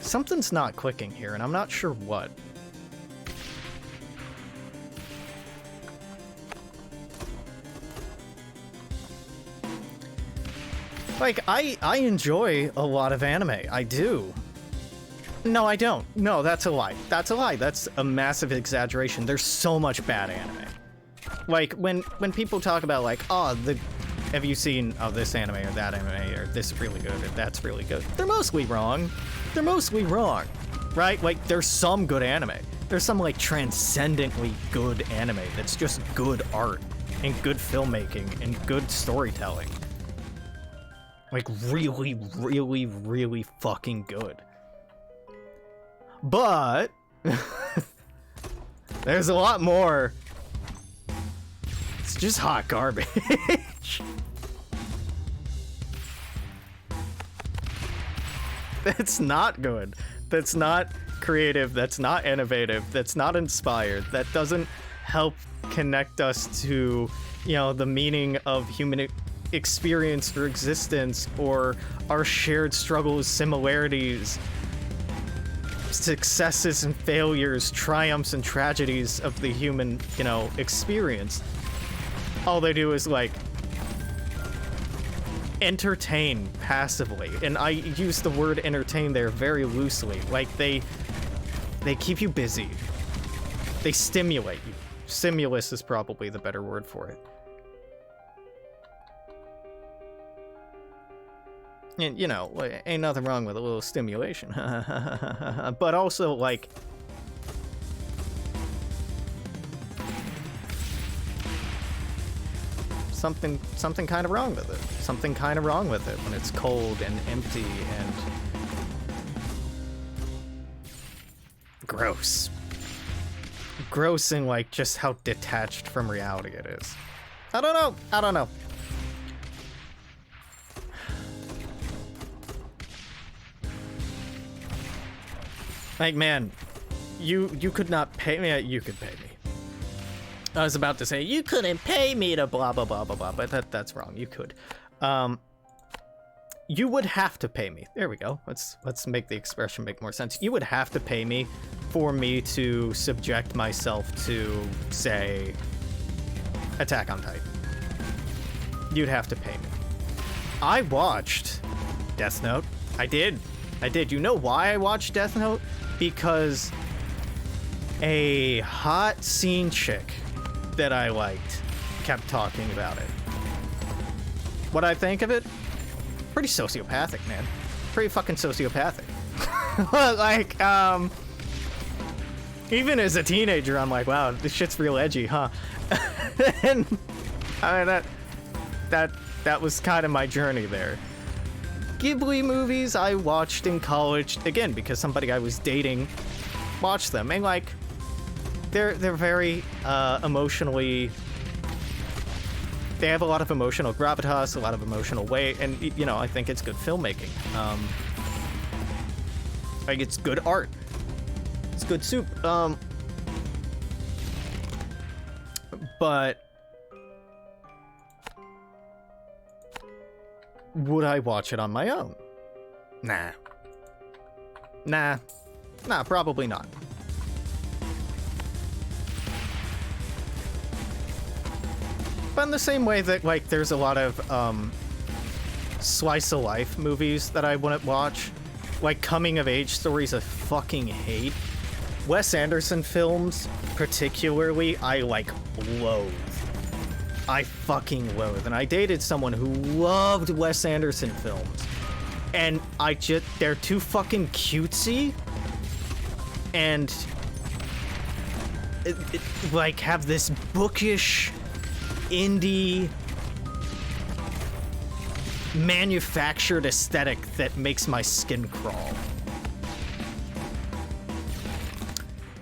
Something's not clicking here, and I'm not sure what. Like, I enjoy a lot of anime. I do. No, I don't. No, that's a lie. That's a lie. That's a massive exaggeration. There's so much bad anime. Like, when people talk about, like, oh, have you seen, oh, this anime or that anime or this really good or that's really good? They're mostly wrong. They're mostly wrong, right? Like, there's some good anime. There's some, like, transcendently good anime that's just good art and good filmmaking and good storytelling. Like, really, really, really fucking good. But there's a lot more. It's just hot garbage. That's not good. That's not creative. That's not innovative. That's not inspired. That doesn't help connect us to, you know, the meaning of human experience or existence, or our shared struggles, similarities, successes and failures, triumphs and tragedies of the human, you know, experience. All they do is, like, entertain passively, and I use the word entertain there very loosely. Like, they keep you busy. They stimulate you. Stimulus is probably the better word for it. And, you know, ain't nothing wrong with a little stimulation. But also, like, something kind of wrong with it. Something kind of wrong with it when it's cold and empty and gross. Gross in, like, just how detached from reality it is. I don't know. Like, man, you could not pay me. You could pay me. I was about to say, you couldn't pay me to blah, blah, blah, blah, blah, but that's wrong. You could. You would have to pay me. There we go. Let's make the expression make more sense. You would have to pay me for me to subject myself to, say, Attack on Titan. you'd have to pay me. I watched Death Note. I did. You know why I watched Death Note? Because a hot scene chick that I liked kept talking about it. What I think of it? Pretty sociopathic, man. Pretty fucking sociopathic. Like, even as a teenager, I'm like, wow, this shit's real edgy, huh? And I mean, that was kind of my journey there. Ghibli movies I watched in college, again, because somebody I was dating watched them, and like, they're very emotionally. They have a lot of emotional gravitas, a lot of emotional weight, and you know, I think it's good filmmaking. Like, it's good art. It's good soup. But would I watch it on my own? Nah, probably not. But in the same way that, like, there's a lot of slice of life movies that I wouldn't watch, like coming of age stories I fucking hate. Wes Anderson films, particularly, I like loathe. I fucking loathe. And I dated someone who loved Wes Anderson films, and they're too fucking cutesy, and like have this bookish indie manufactured aesthetic that makes my skin crawl.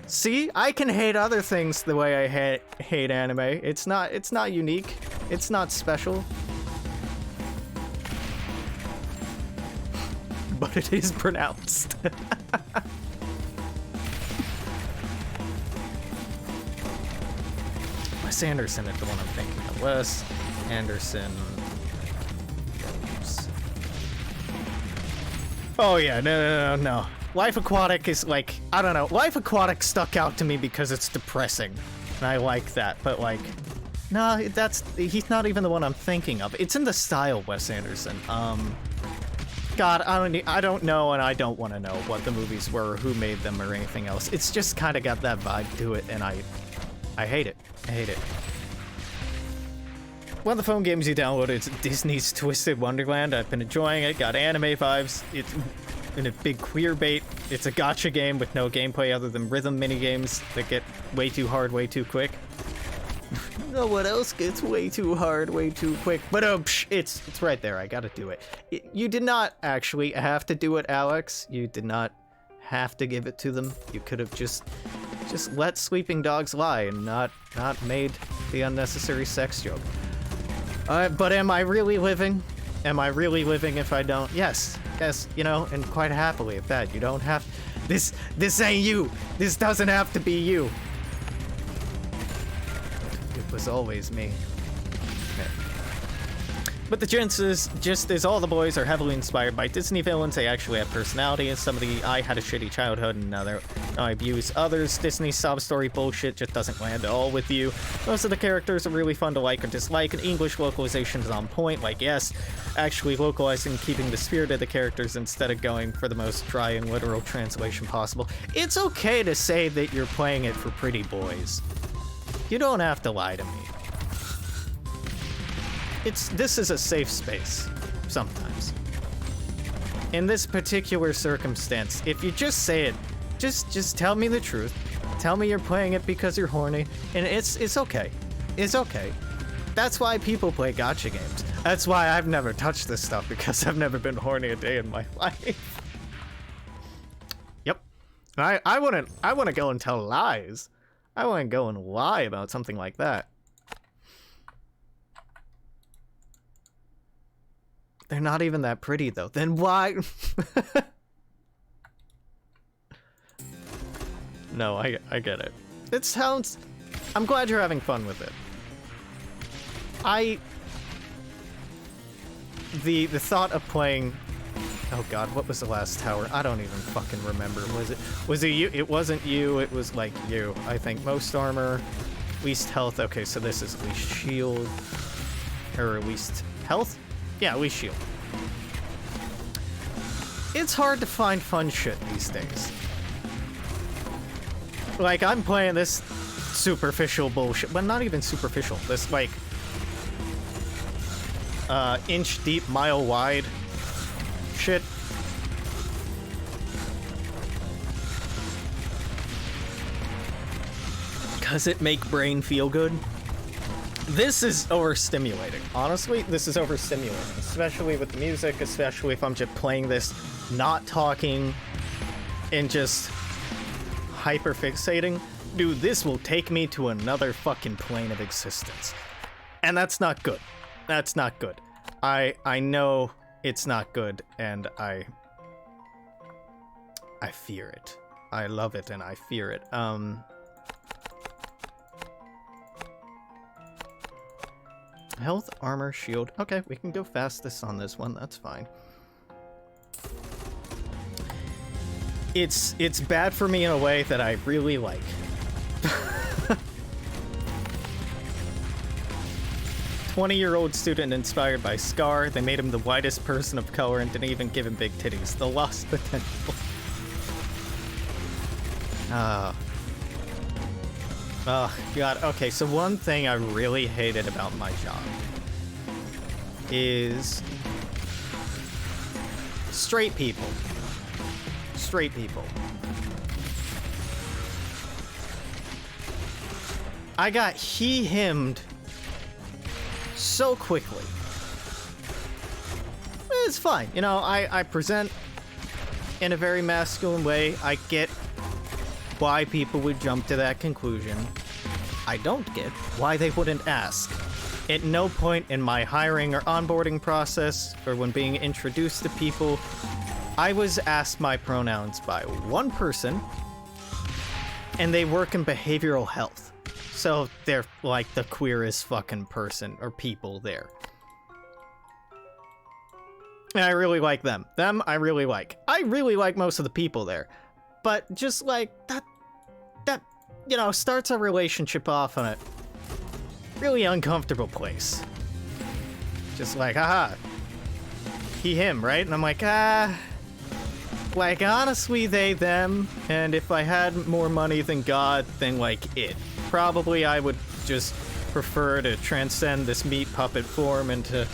See, I can hate other things the way I hate anime. It's not unique. It's not special. But it is pronounced. Wes Anderson is the one I'm thinking of. Wes Anderson. Oh yeah, no. Life Aquatic is like, I don't know. Life Aquatic stuck out to me because it's depressing, and I like that. But like, no, he's not even the one I'm thinking of. It's in the style Wes Anderson. God, I don't know, and I don't want to know what the movies were, or who made them, or anything else. It's just kind of got that vibe to it, and I hate it. I hate it. One of the phone games you downloaded is Disney's Twisted Wonderland. I've been enjoying it. Got anime vibes. It's in a big queer bait. It's a gacha game with no gameplay other than rhythm minigames that get way too hard, way too quick. No one else gets way too hard, way too quick. But it's right there. I gotta do it. You did not actually have to do it, Alex. You did not have to give it to them. You could have just let sleeping dogs lie and not made the unnecessary sex joke. But am I really living? Am I really living if I don't? Yes, you know, and quite happily at that. You don't have... This ain't you! This doesn't have to be you! It was always me. Okay. But the gents is, just as all the boys are heavily inspired by Disney villains, they actually have personality, and some of the I had a shitty childhood and now I abuse others. Disney sob story bullshit just doesn't land at all with you. Most of the characters are really fun to like or dislike, and English localization is on point, like yes, actually localizing, keeping the spirit of the characters instead of going for the most dry and literal translation possible. It's okay to say that you're playing it for pretty boys. You don't have to lie to me. This is a safe space, sometimes. In this particular circumstance, if you just say it, just tell me the truth. Tell me you're playing it because you're horny, and it's okay. It's okay. That's why people play gacha games. That's why I've never touched this stuff, because I've never been horny a day in my life. Yep. And I wouldn't go and tell lies. I wouldn't go and lie about something like that. They're not even that pretty, though. Then why? No, I get it. It sounds... I'm glad you're having fun with it. The thought of playing... Oh god, what was the last tower? I don't even fucking remember. Was it you? It wasn't you, it was like you. I think most armor, least health. Okay, so this is least shield. Or at least health? Yeah, at least shield. It's hard to find fun shit these days. Like, I'm playing this superficial bullshit. Well, not even superficial. This, like, inch deep, mile wide shit. Does it make brain feel good? This is overstimulating. Honestly, this is overstimulating. Especially with the music, especially if I'm just playing this, not talking, and just hyperfixating. Dude, this will take me to another fucking plane of existence. And that's not good. That's not good. I know it's not good, and I fear it. I love it and I fear it. Health, armor, shield. Okay, we can go fastest on this one. That's fine. It's bad for me in a way that I really like. 20-year-old student inspired by Scar. They made him the whitest person of color and didn't even give him big titties. The lost potential. Oh, God. Okay, so one thing I really hated about my job is straight people. Straight people. I got he-himmed so quickly. It's fine. You know, I present in a very masculine way. I get why people would jump to that conclusion. I don't get why they wouldn't ask. At no point in my hiring or onboarding process, or when being introduced to people, I was asked my pronouns by one person, and they work in behavioral health. So they're like the queerest fucking person or people there. And I really like them. Them, I really like. I really like most of the people there. But just like that, you know, starts a relationship off on a really uncomfortable place. Just like, haha, he, him, right? And I'm like, like, honestly, they, them, and if I had more money than God, then, like, it. Probably I would just prefer to transcend this meat puppet form into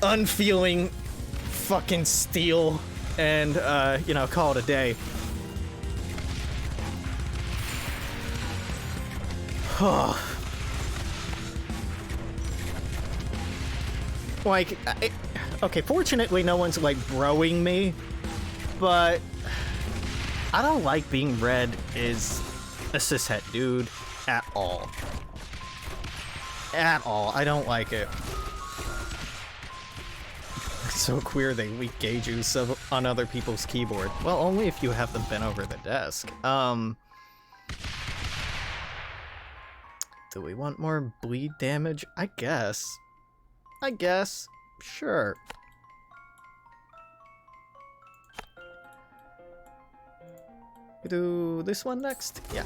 unfeeling fucking steel and, you know, call it a day. Like, okay, fortunately no one's, like, broing me, but I don't like being read as a cishet dude at all. At all. I don't like it. It's so queer they leak gay juice on other people's keyboard. Well, only if you have them bent over the desk. Do we want more bleed damage? I guess. Sure. We do this one next? Yeah.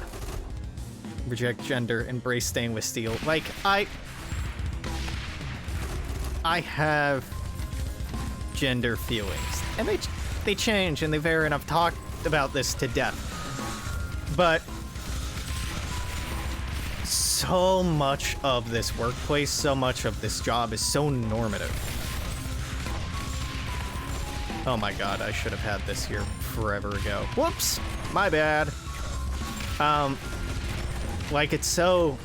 Reject gender, embrace stainless steel. Like, I have gender feelings. And they change and they vary, and I've talked about this to death. But so much of this workplace, so much of this job is so normative. Oh my god, I should have had this here forever ago. Whoops! My bad. Like, it's so...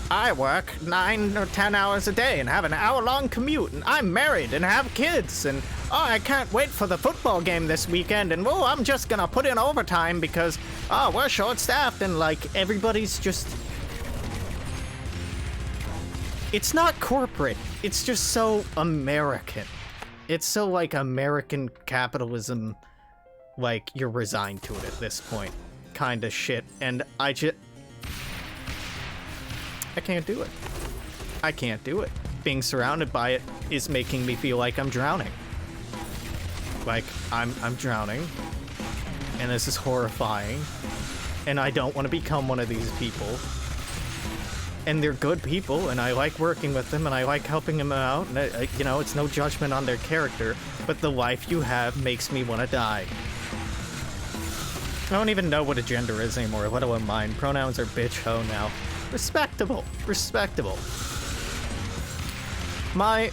I work 9 or 10 hours a day and have an hour-long commute, and I'm married and have kids, and oh, I can't wait for the football game this weekend, and oh, I'm just gonna put in overtime because, oh, we're short-staffed, and, like, everybody's just... It's not corporate. It's just so American. It's so, like, American capitalism, like, you're resigned to it at this point kind of shit, and I can't do it. I can't do it. Being surrounded by it is making me feel like I'm drowning. Like, I'm drowning, and this is horrifying, and I don't want to become one of these people. and they're good people, and I like working with them, and I like helping them out, and you know, it's no judgment on their character, but the life you have makes me want to die. I don't even know what a gender is anymore, let alone mine. Pronouns are bitch, hoe now. Respectable. Respectable. My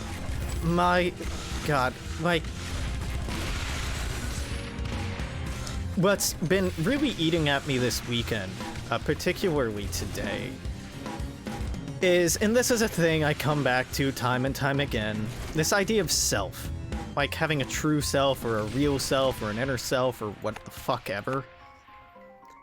God, like, what's been really eating at me this weekend, particularly today, is, and this is a thing I come back to time and time again, this idea of self. Like having a true self, or a real self, or an inner self, or what the fuck ever.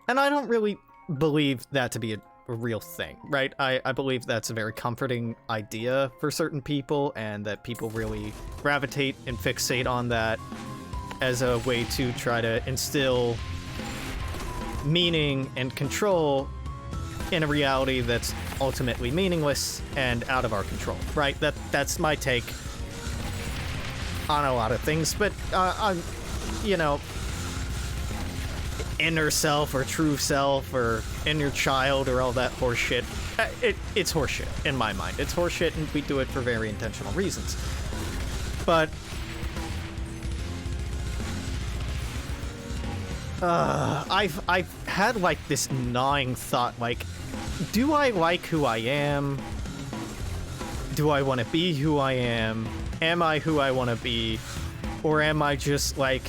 And I don't really believe that to be a real thing, right? I believe that's a very comforting idea for certain people, and that people really gravitate and fixate on that as a way to try to instill meaning and control in a reality that's ultimately meaningless and out of our control, right? That's my take on a lot of things, but I'm, you know, inner self or true self or inner child or all that horseshit. It's horseshit in my mind. It's horseshit, and we do it for very intentional reasons. But I've had like this gnawing thought, like, do I like who I am? Do I want to be who I am? Am I who I want to be? Or am I just like,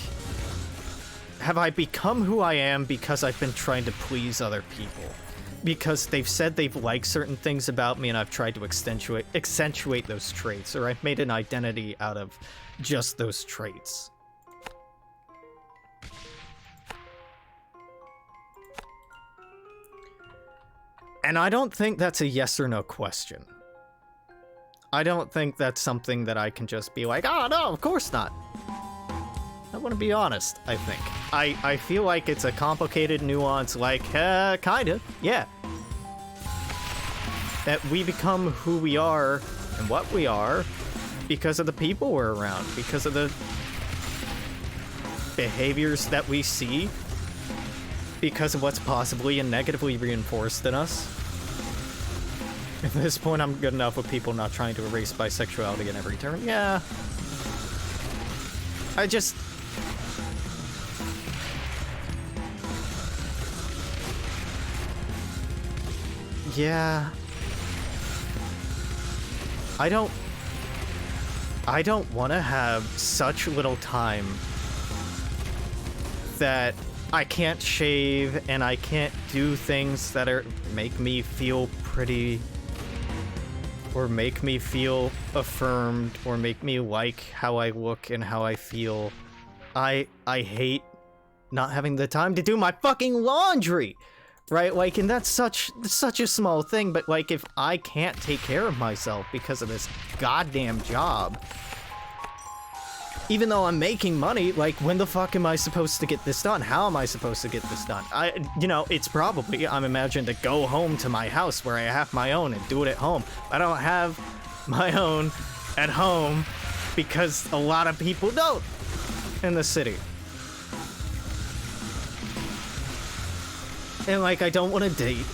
have I become who I am because I've been trying to please other people? Because they've said they've liked certain things about me, and I've tried to accentuate those traits, or I've made an identity out of just those traits. And I don't think that's a yes or no question. I don't think that's something that I can just be like, oh no, of course not. I want to be honest, I think. I feel like it's a complicated nuance, like, kinda, yeah. That we become who we are and what we are because of the people we're around, because of the behaviors that we see, because of what's possibly and negatively reinforced in us. At this point, I'm good enough with people not trying to erase bisexuality in every turn. Yeah. I just... Yeah. I don't want to have such little time that I can't shave and I can't do things that make me feel pretty, or make me feel affirmed, or make me like how I look and how I feel. I hate not having the time to do my fucking laundry, right? Like, and that's such a small thing, but like, if I can't take care of myself because of this goddamn job, even though I'm making money, like, when the fuck am I supposed to get this done? How am I supposed to get this done? You know, it's probably, I'm imagining, to go home to my house where I have my own and do it at home. I don't have my own at home because a lot of people don't in the city. And, like, I don't want to date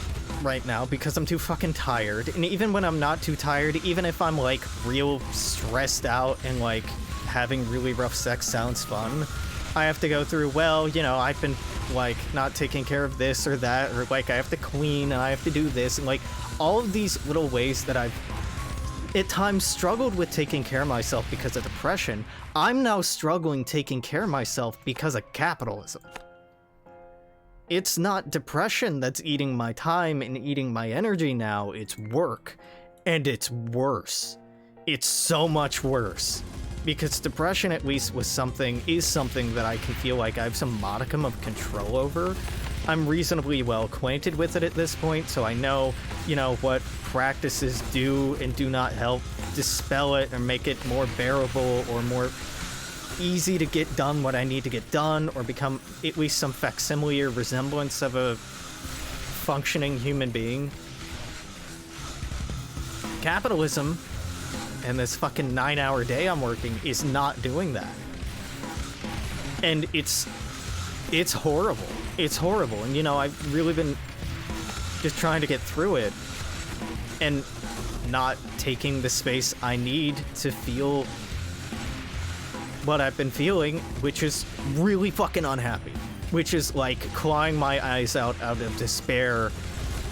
right now because I'm too fucking tired. And even when I'm not too tired, even if I'm, like, real stressed out and, like, having really rough sex sounds fun, I have to go through, well, you know, I've been, like, not taking care of this or that, or, like, I have to clean and I have to do this, and, like, all of these little ways that I've at times struggled with taking care of myself because of depression. I'm now struggling taking care of myself because of capitalism. It's not depression that's eating my time and eating my energy now, it's work. And it's worse. It's so much worse. Because depression, at least, is something that I can feel like I have some modicum of control over. I'm reasonably well acquainted with it at this point, so I know, you know, what practices do and do not help dispel it or make it more bearable or more easy to get done what I need to get done, or become at least some facsimile or resemblance of a functioning human being. Capitalism and this fucking 9-hour day I'm working is not doing that. And it's horrible. It's horrible. And, you know, I've really been just trying to get through it. and not taking the space I need to feel what I've been feeling, which is really fucking unhappy. Which is like clawing my eyes out of despair,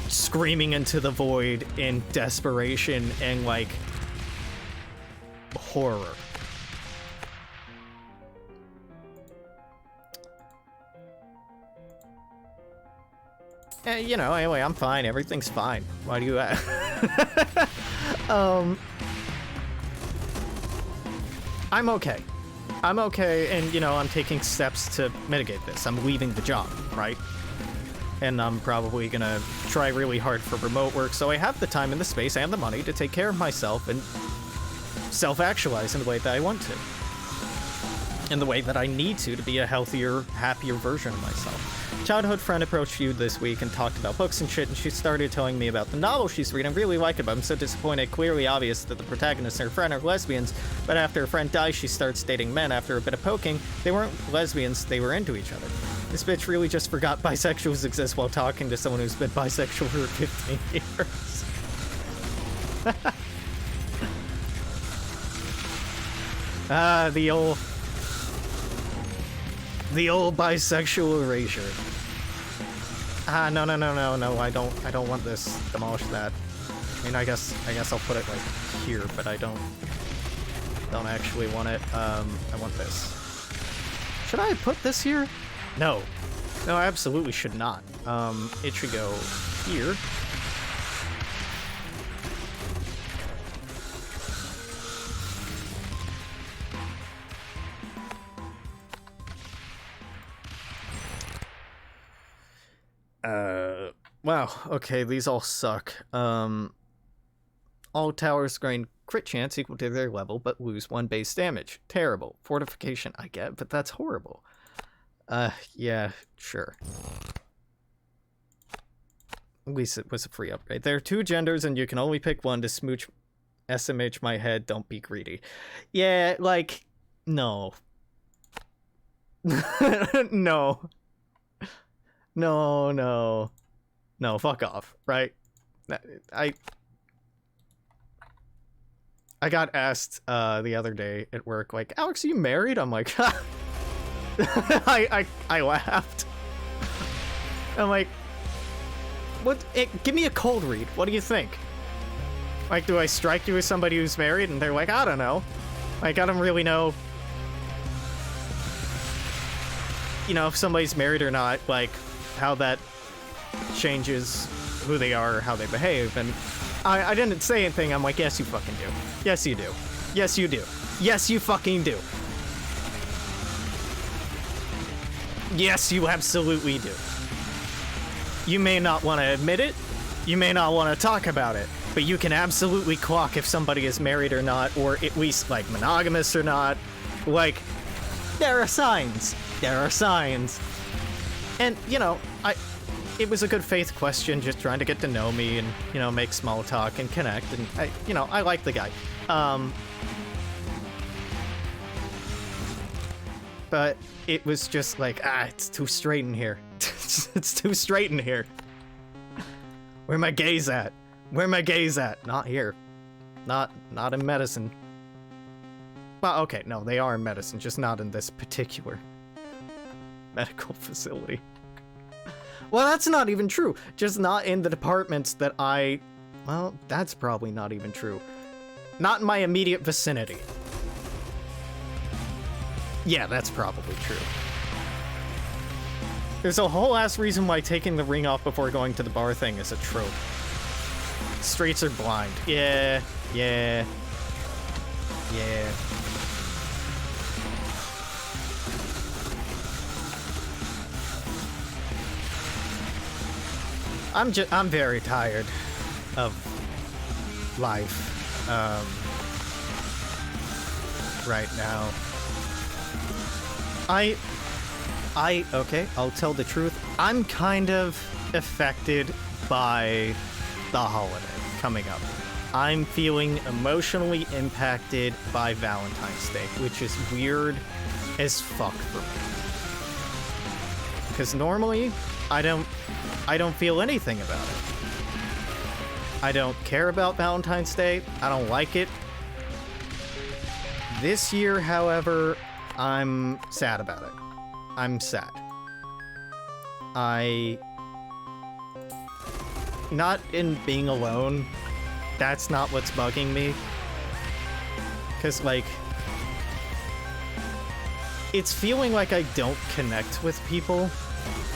screaming into the void in desperation and like horror. You know, anyway, I'm fine. Everything's fine. Why do you ask? I'm okay. I'm okay, and, you know, I'm taking steps to mitigate this. I'm leaving the job, right? And I'm probably gonna try really hard for remote work, so I have the time and the space and the money to take care of myself and self-actualize in the way that I want to. In the way that I need to be a healthier, happier version of myself. Childhood friend approached you this week and talked about books and shit, and she started telling me about the novel she's reading. I really like it, but I'm so disappointed. Clearly obvious that the protagonist and her friend are lesbians, but after her friend dies, she starts dating men. After a bit of poking, they weren't lesbians, they were into each other. This bitch really just forgot bisexuals exist while talking to someone who's been bisexual for 15 years. Ah, the old bisexual erasure. Ah, no, I don't want this. Demolish that. I mean, I guess I'll put it like here, but I don't actually want it. I want this. Should I put this here? No, I absolutely should not. It should go here. Wow, okay, these all suck. All towers gain crit chance equal to their level, but lose 1 base damage. Terrible. Fortification, I get, but that's horrible. Yeah, sure. At least it was a free upgrade. There are 2 genders, and you can only pick one to smooch SMH my head. Don't be greedy. Yeah, like, no. No. No, fuck off, right? I got asked the other day at work, like, Alex, are you married? I'm like, I laughed. I'm like, what? Give me a cold read. What do you think? Like, do I strike you as somebody who's married? And they're like, I don't know. Like, I don't really know, you know, if somebody's married or not, like, how that changes who they are or how they behave. And I didn't say anything. I'm like, yes, you fucking do. Yes, you do. Yes, you do. Yes, you fucking do. Yes, you absolutely do. You may not want to admit it. You may not want to talk about it. But you can absolutely clock if somebody is married or not, or at least, like, monogamous or not. Like, there are signs. There are signs. And, you know, it was a good faith question, just trying to get to know me and, you know, make small talk and connect. And, I like the guy. But it was just like, it's too straight in here. It's too straight in here. Where my gaze at? Where my gaze at? Not here. Not in medicine. Well, okay, no, they are in medicine, just not in this particular medical facility. Well, that's not even true. Just not in the departments that well, that's probably not even true. Not in my immediate vicinity. Yeah, that's probably true. There's a whole ass reason why taking the ring off before going to the bar thing is a trope. Streets are blind. Yeah. I'm very tired of life right now. Okay, I'll tell the truth. I'm kind of affected by the holiday coming up. I'm feeling emotionally impacted by Valentine's Day, which is weird as fuck for me. Because normally, I don't feel anything about it. I don't care about Valentine's Day. I don't like it. This year, however, I'm sad about it. I'm sad. Not in being alone. That's not what's bugging me. Because, like, it's feeling like I don't connect with people.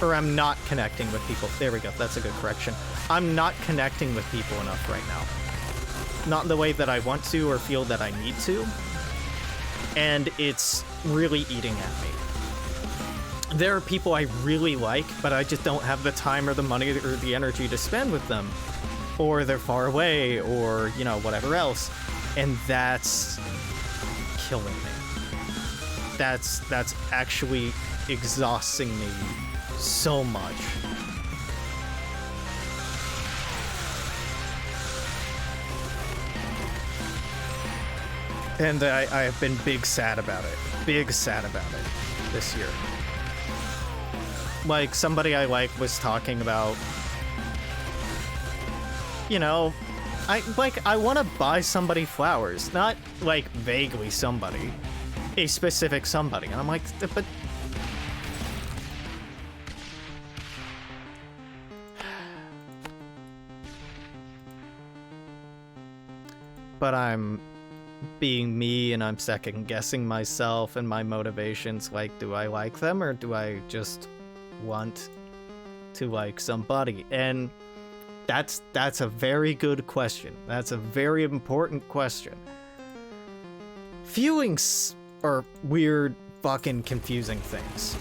Or I'm not connecting with people. There we go. That's a good correction. I'm not connecting with people enough right now. Not in the way that I want to or feel that I need to. And it's really eating at me. There are people I really like, but I just don't have the time or the money or the energy to spend with them. Or they're far away, or, you know, whatever else. And that's killing me. That's actually exhausting me so much. And I have been big sad about it. Big sad about it this year. Like, somebody I like was talking about, you know, I want to buy somebody flowers. Not, like, vaguely somebody. A specific somebody. And I'm like, but... But I'm being me, and I'm second-guessing myself and my motivations. Like, do I like them, or do I just want to like somebody? And that's a very good question. That's a very important question. Feelings are weird, fucking confusing things.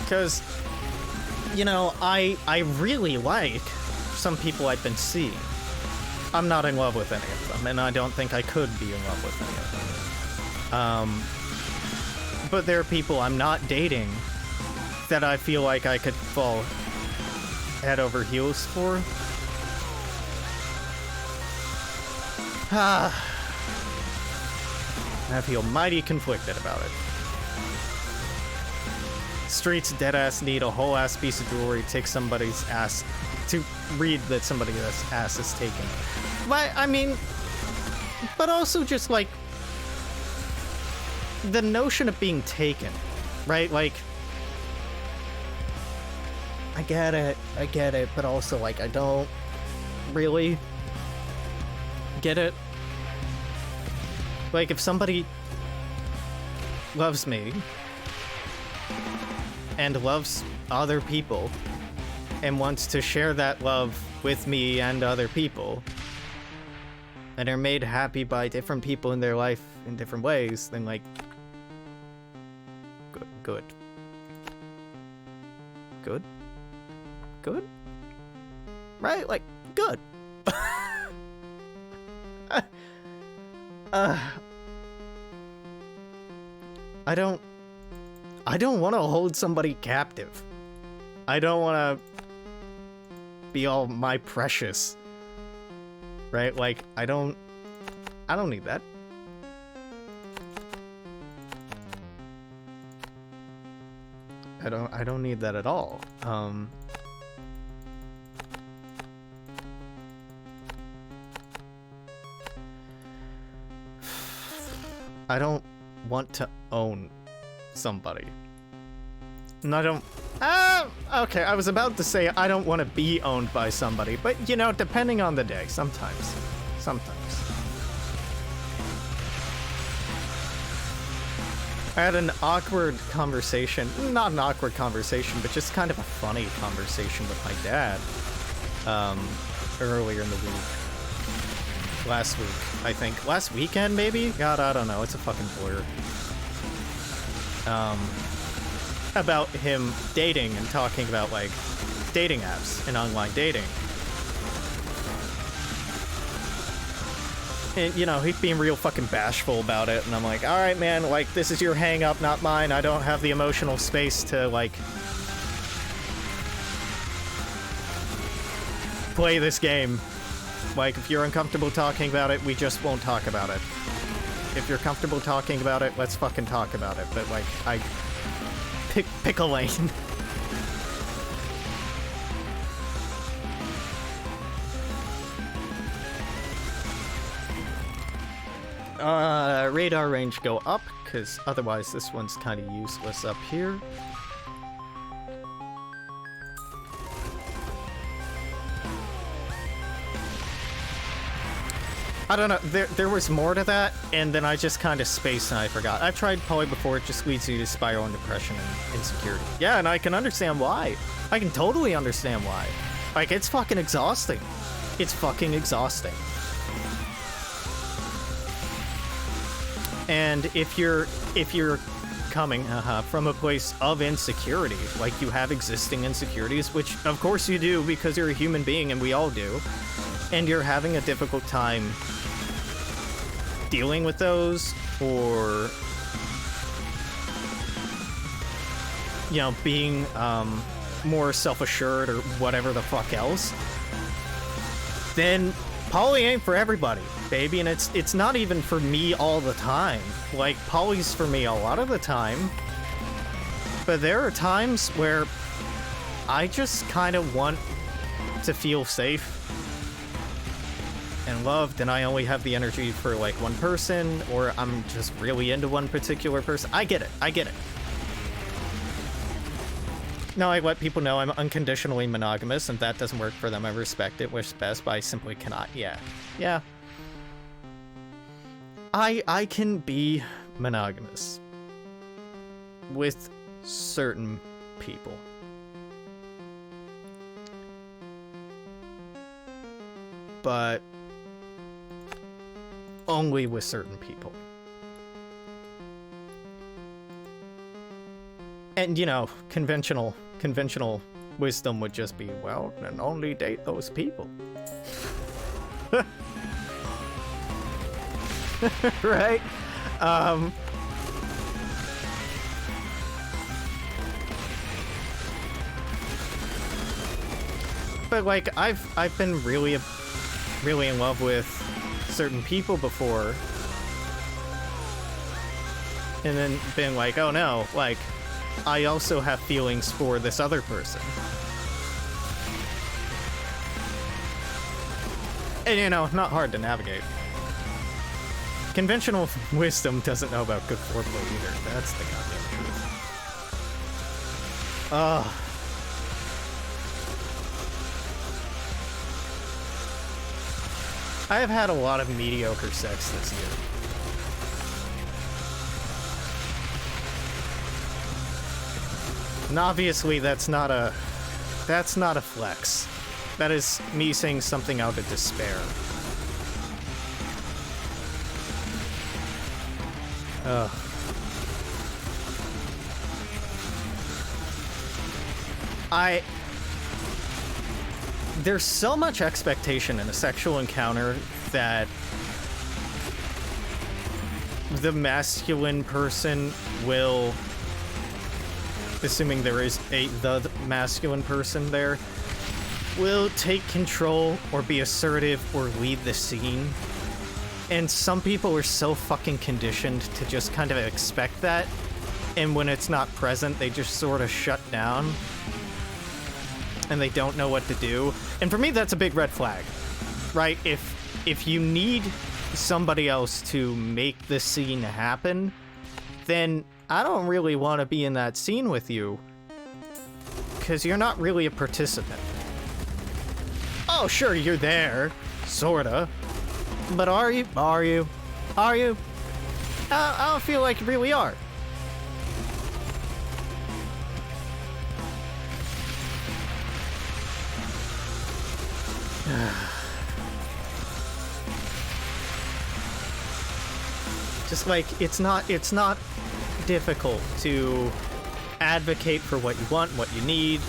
Because, you know, I really like some people I've been seeing. I'm not in love with any of them, and I don't think I could be in love with any of them. But there are people I'm not dating that I feel like I could fall head over heels for. I feel mighty conflicted about it. Streets deadass need a whole ass piece of jewelry to take somebody's ass, to read that somebody's ass is taken. But, I mean, but also just like the notion of being taken, right? Like, I get it, but also like I don't really get it. Like, if somebody loves me and loves other people and wants to share that love with me and other people, and are made happy by different people in their life in different ways, then like, good. Right? Like, good. I don't want to hold somebody captive. I don't want to be all my precious. Right? Like, I don't need that. I don't need that at all. I don't want to own somebody. And I don't... okay, I was about to say I don't want to be owned by somebody, but, you know, depending on the day, sometimes. I had an awkward conversation, not an awkward conversation, but just kind of a funny conversation with my dad, earlier in the week. Last week, I think. Last weekend, maybe? God, I don't know. It's a fucking blur. About him dating and talking about, like, dating apps and online dating. And, you know, he's being real fucking bashful about it, and I'm like, alright, man, like, this is your hang-up, not mine. I don't have the emotional space to, like, play this game. Like, if you're uncomfortable talking about it, we just won't talk about it. if you're comfortable talking about it, let's fucking talk about it. But like, pick a lane. Radar range go up, because otherwise this one's kind of useless up here. I don't know, there was more to that, and then I just kind of spaced and I forgot. I've tried poly before, it just leads you to spiral and depression and insecurity. Yeah, and I can understand why. I can totally understand why. Like, it's fucking exhausting. It's fucking exhausting. And if you're coming from a place of insecurity, like you have existing insecurities, which of course you do because you're a human being and we all do, and you're having a difficult time dealing with those, or you know, being more self-assured or whatever the fuck else, then poly ain't for everybody, baby. And it's not even for me all the time. Like, poly's for me a lot of the time, but there are times where I just kind of want to feel safe and loved, and I only have the energy for like one person, or I'm just really into one particular person. I get it. No, I let people know I'm unconditionally monogamous, and if that doesn't work for them, I respect it, wish best, but I simply cannot. Yeah. I can be monogamous with certain people. But only with certain people. And, you know, conventional wisdom would just be, well, then only date those people. Right? But like, I've been really in love with certain people before, and then been like, oh no, like, I also have feelings for this other person. And, you know, not hard to navigate. Conventional wisdom doesn't know about good foreplay either. That's the goddamn truth. I have had a lot of mediocre sex this year. And obviously that's not a flex. That is me saying something out of despair. There's so much expectation in a sexual encounter that the masculine person will, assuming there is the masculine person there, will take control or be assertive or lead the scene. And some people are so fucking conditioned to just kind of expect that, and when it's not present, they just sort of shut down. And they don't know what to do. And for me, that's a big red flag, right? If you need somebody else to make the scene happen, then I don't really want to be in that scene with you, because you're not really a participant. Oh, sure, you're there, sorta. But are you? I don't feel like you really are. Just like, it's not difficult to advocate for what you want, what you need,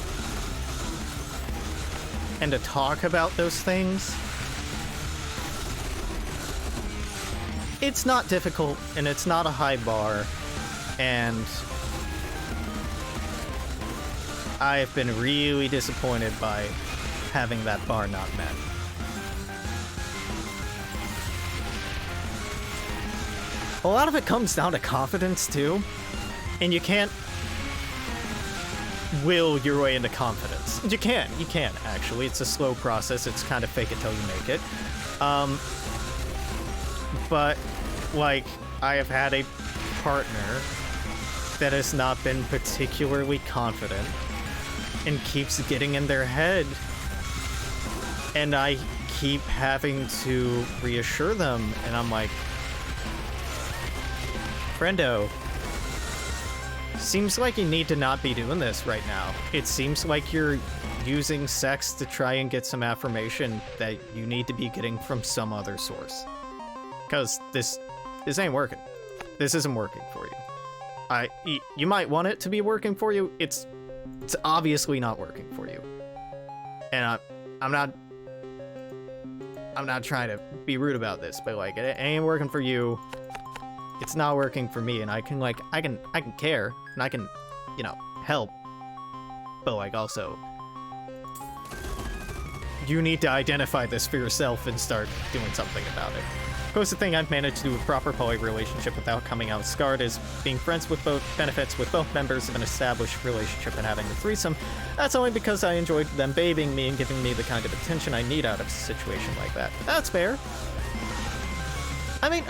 and to talk about those things. It's not difficult, and it's not a high bar, and I've been really disappointed by having that bar not met. a lot of it comes down to confidence too, and you can't will your way into confidence. You can actually. It's a slow process. It's kind of fake it till you make it. But like, I have had a partner that has not been particularly confident and keeps getting in their head, and I keep having to reassure them, and I'm like, friendo, seems like you need to not be doing this right now. It seems like you're using sex to try and get some affirmation that you need to be getting from some other source. Because this ain't working. This isn't working for you. You might want it to be working for you. It's obviously not working for you. And I'm not trying to be rude about this, but like, it ain't working for you. It's not working for me, and I can care, and I can, help. But like, also, you need to identify this for yourself and start doing something about it. Of course, the thing I've managed to do with proper poly relationship without coming out scarred is being friends with both benefits with both members of an established relationship and having a threesome. That's only because I enjoyed them babying me and giving me the kind of attention I need out of a situation like that. That's fair. I mean,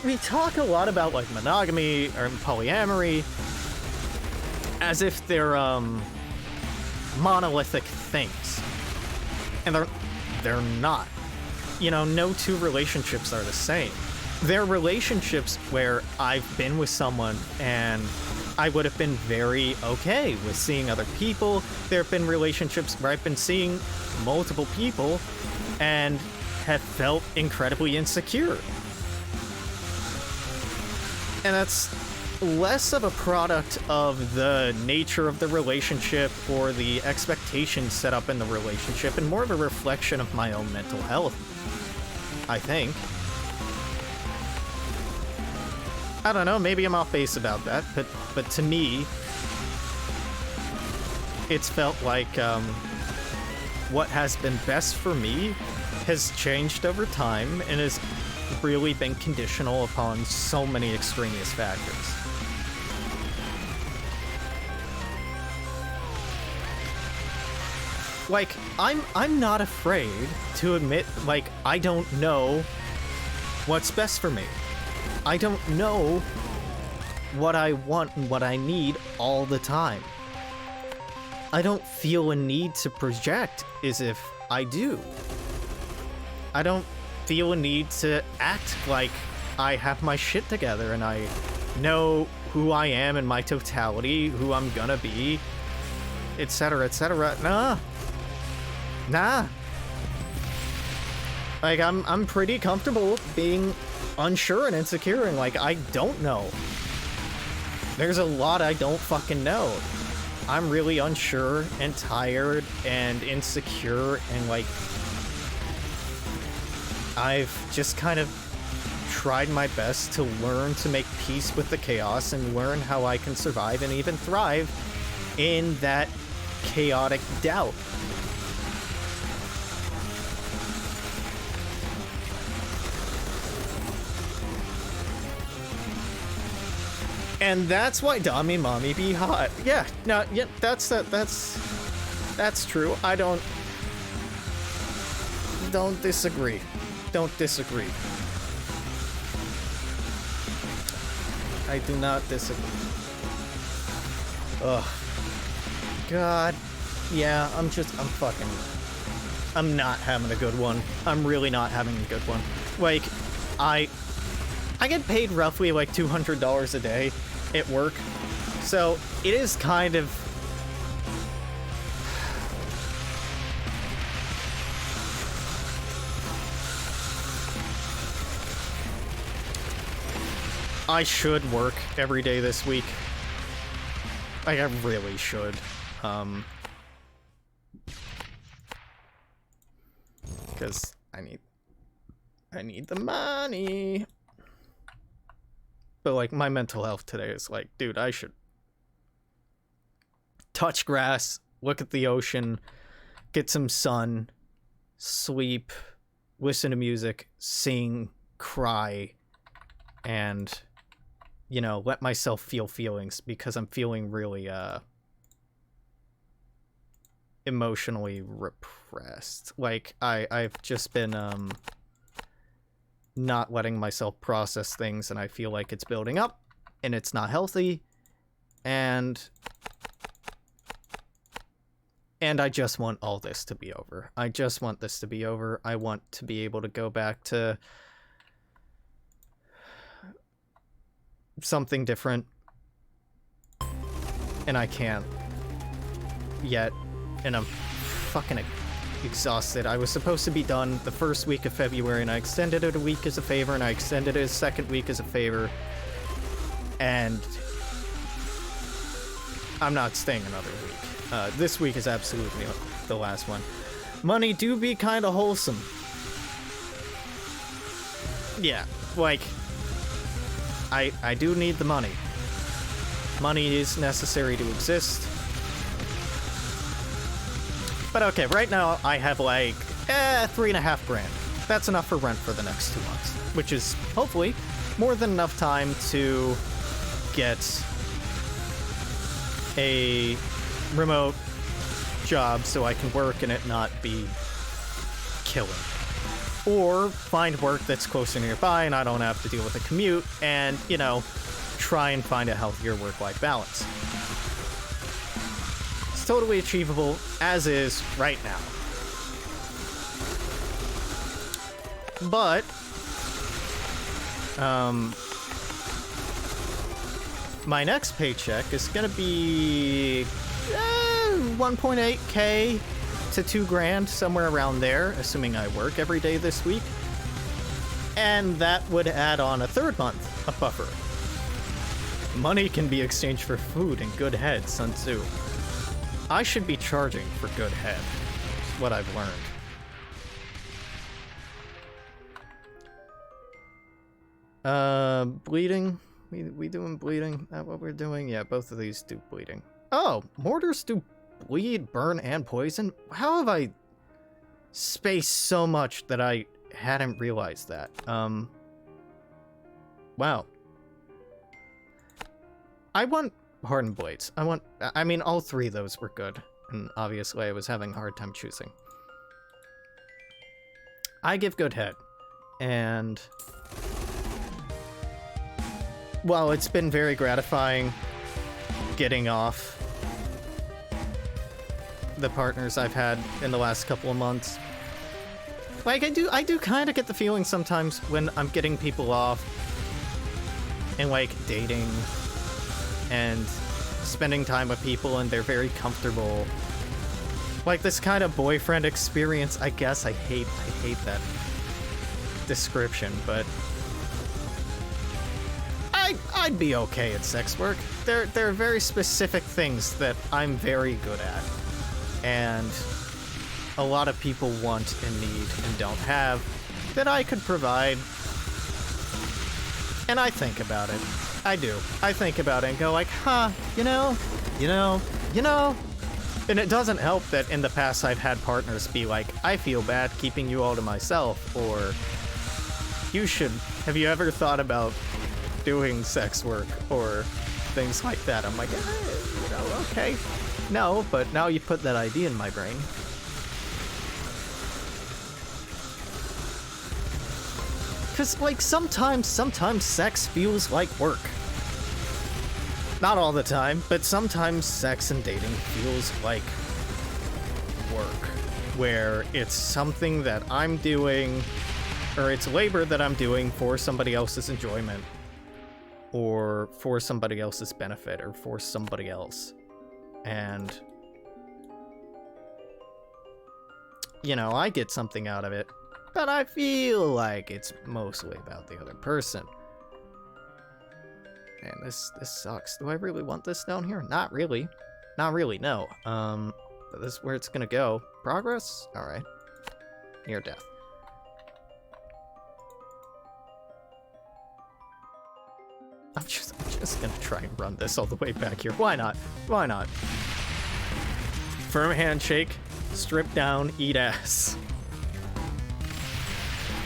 we talk a lot about like monogamy or polyamory as if they're monolithic things, and they're not. No two relationships are the same. There are relationships where I've been with someone and I would have been very okay with seeing other people. There have been relationships where I've been seeing multiple people and have felt incredibly insecure. And that's less of a product of the nature of the relationship or the expectations set up in the relationship, and more of a reflection of my own mental health, I think. I don't know, maybe I'm off base about that, but to me, it's felt like what has been best for me has changed over time and has really been conditional upon so many extraneous factors. Like, I'm not afraid to admit, like, I don't know what's best for me. I don't know what I want and what I need all the time. I don't feel a need to project as if I do. I don't feel a need to act like I have my shit together and I know who I am in my totality, who I'm gonna be, etc., etc. Nah. Like, I'm pretty comfortable being unsure and insecure, and like, I don't know. There's a lot I don't fucking know. I'm really unsure and tired and insecure, and like, I've just kind of tried my best to learn to make peace with the chaos and learn how I can survive and even thrive in that chaotic doubt. And that's why Dami Mommy be hot. Yeah, no, yeah, that's true. I don't disagree. Don't disagree. I do not disagree. Ugh. God. Yeah, I'm not having a good one. I'm really not having a good one. Like, I get paid roughly like $200 a day at work, so it is kind of... I should work every day this week. Like, I really should. Because I need the money. But like, my mental health today is like, dude, I should touch grass, look at the ocean, get some sun, sleep, listen to music, sing, cry, and you know, let myself feel feelings because I'm feeling really, emotionally repressed. Like, I've just been, not letting myself process things, and I feel like it's building up, and it's not healthy, and I just want all this to be over. I just want this to be over. I want to be able to go back to something different, and I can't yet, and I'm fucking exhausted. I was supposed to be done the first week of February, and I extended it a week as a favor, and I extended it a second week as a favor, and I'm not staying another week. This week is absolutely the last one. Money do be kind of wholesome. Yeah, like, I do need the money. Money is necessary to exist. But okay, right now I have like, $3.5 grand. That's enough for rent for the next 2 months, which is hopefully more than enough time to get a remote job so I can work and it not be killing. Or find work that's closer nearby and I don't have to deal with a commute and, you know, try and find a healthier work-life balance. It's totally achievable as is right now. But, my next paycheck is gonna be 1.8K to 2 grand, somewhere around there, assuming I work every day this week. And that would add on a third month of buffer. Money can be exchanged for food and good head, Sun Tzu. I should be charging for good head, is what I've learned. Bleeding? We doing bleeding? Is that what we're doing? Yeah, both of these do bleeding. Oh, mortars do bleed, burn, and poison? How have I spaced so much that I hadn't realized that? Wow. I want hardened blades. I mean, all three of those were good. And obviously I was having a hard time choosing. I give good head. And while it's been very gratifying getting off the partners I've had in the last couple of months, like, I do kind of get the feeling sometimes when I'm getting people off and, like, dating and spending time with people and they're very comfortable. Like, this kind of boyfriend experience, I guess. I hate that description, but I'd be okay at sex work. There are very specific things that I'm very good at, and a lot of people want and need and don't have that I could provide. And I think about it. I do. I think about it and go like, huh, you know. And it doesn't help that in the past I've had partners be like, I feel bad keeping you all to myself, or have you ever thought about doing sex work, or things like that. I'm like, okay. No, but now you put that idea in my brain. Because, like, sometimes sex feels like work. Not all the time, but sometimes sex and dating feels like work. Where it's something that I'm doing, or it's labor that I'm doing for somebody else's enjoyment, or for somebody else's benefit, or for somebody else. And, you know, I get something out of it, but I feel like it's mostly about the other person. Man, this sucks. Do I really want this down here? Not really. Not really, no. But this is where it's gonna go. Progress? Alright. Near death. I'm just gonna try and run this all the way back here. Why not? Why not? Firm handshake, strip down, eat ass.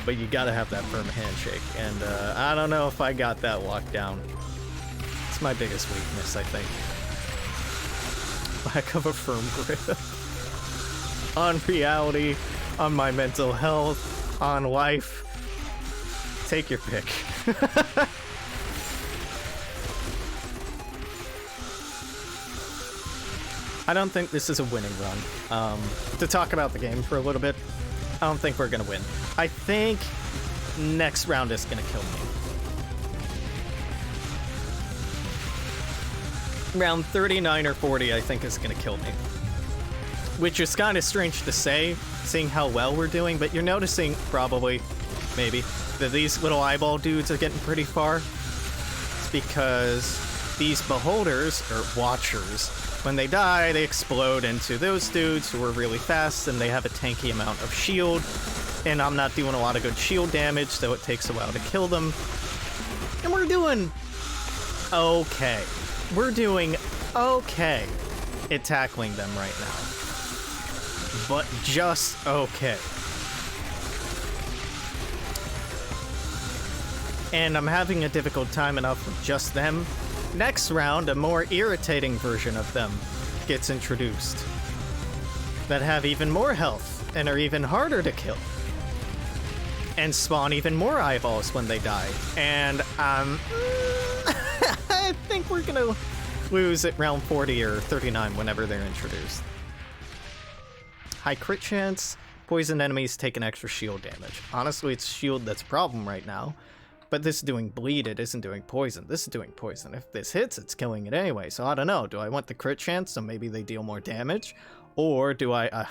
But you gotta have that firm handshake, and I don't know if I got that locked down. It's my biggest weakness, I think. Lack of a firm grip. On reality, on my mental health, on life. Take your pick. I don't think this is a winning run. To talk about the game for a little bit, I don't think we're gonna win. I think next round is gonna kill me. Round 39 or 40, I think, is gonna kill me. Which is kind of strange to say, seeing how well we're doing, but you're noticing, probably, maybe, that these little eyeball dudes are getting pretty far. It's because these beholders, or watchers, when they die, they explode into those dudes who are really fast, and they have a tanky amount of shield, and I'm not doing a lot of good shield damage, so it takes a while to kill them. And we're doing okay. We're doing okay at tackling them right now. But just okay. And I'm having a difficult time enough with just them. Next round, a more irritating version of them gets introduced that have even more health and are even harder to kill and spawn even more eyeballs when they die. And I think we're gonna lose at round 40 or 39 whenever they're introduced. High crit chance, poison enemies take an extra shield damage. Honestly, it's shield that's a problem right now. But this is doing bleed, it isn't doing poison. This is doing poison. If this hits, it's killing it anyway. So I don't know. Do I want the crit chance so maybe they deal more damage? Or do I...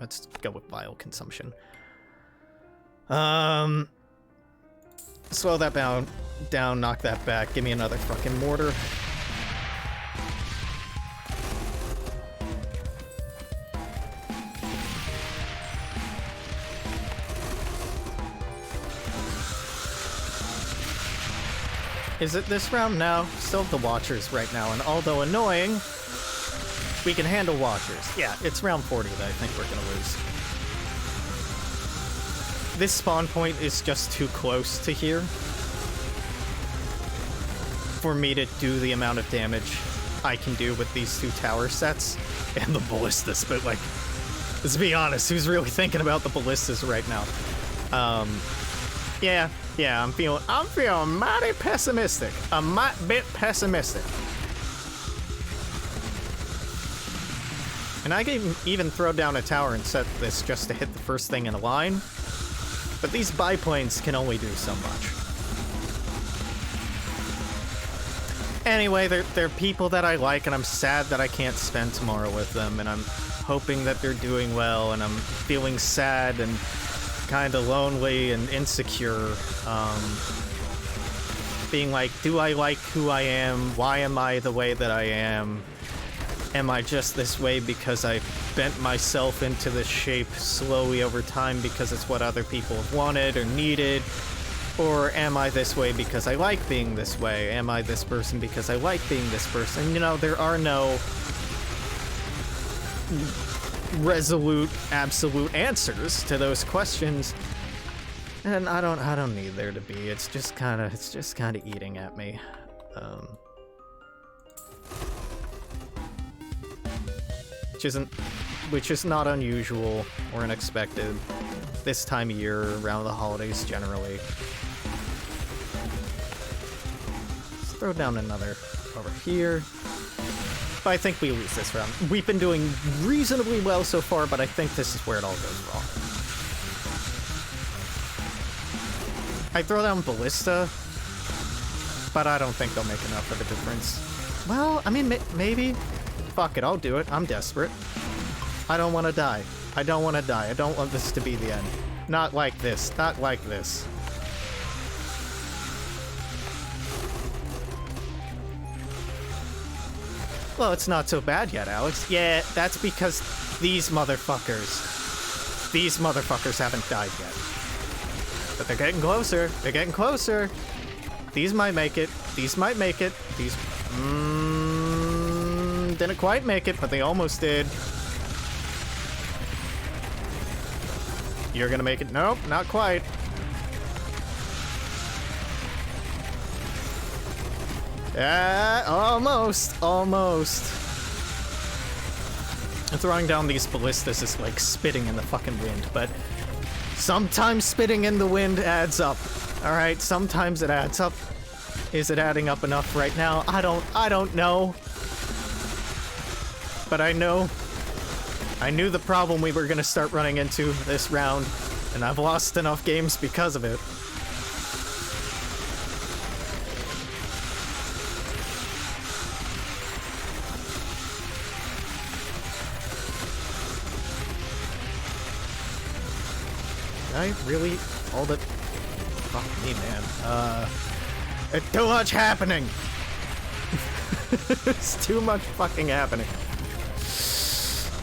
let's go with vial consumption. Slow that down, knock that back. Give me another fucking mortar. Is it this round? No. Still have the Watchers right now, and although annoying, we can handle Watchers. Yeah, it's round 40 that I think we're gonna lose. This spawn point is just too close to here for me to do the amount of damage I can do with these two tower sets and the ballistas, but like, let's be honest, who's really thinking about the ballistas right now? Yeah, I'm feeling mighty pessimistic. A bit pessimistic. And I can even throw down a tower and set this just to hit the first thing in a line. But these biplanes can only do so much. Anyway, they're people that I like, and I'm sad that I can't spend tomorrow with them, and I'm hoping that they're doing well, and I'm feeling sad and kind of lonely and insecure, being like, do I like who I am? Why am I the way that I am? Am I just this way because I bent myself into this shape slowly over time because it's what other people have wanted or needed? Or am I this way because I like being this way? Am I this person because I like being this person? You know, there are no resolute, absolute answers to those questions, and I don't need there to be. It's just kind of eating at me. Which is not unusual or unexpected this time of year around the holidays generally. Let's throw down another over here. But I think we lose this round. We've been doing reasonably well so far, but I think this is where it all goes wrong. I throw down Ballista, but I don't think they'll make enough of a difference. Well, I mean, maybe. Fuck it, I'll do it. I'm desperate. I don't want to die. I don't want to die. I don't want this to be the end. Not like this. Not like this. Well, it's not so bad yet, Alex. Yeah, that's because these motherfuckers haven't died yet. But they're getting closer. They're getting closer. These might make it. These might make it. These... didn't quite make it, but they almost did. You're gonna make it? Nope, not quite. Almost. Throwing down these ballistas is like spitting in the fucking wind, but sometimes spitting in the wind adds up. All right, sometimes it adds up. Is it adding up enough right now? I don't know. But I knew the problem we were gonna start running into this round, and I've lost enough games because of it. I really all the fuck me, man. It's too much happening. It's too much fucking happening.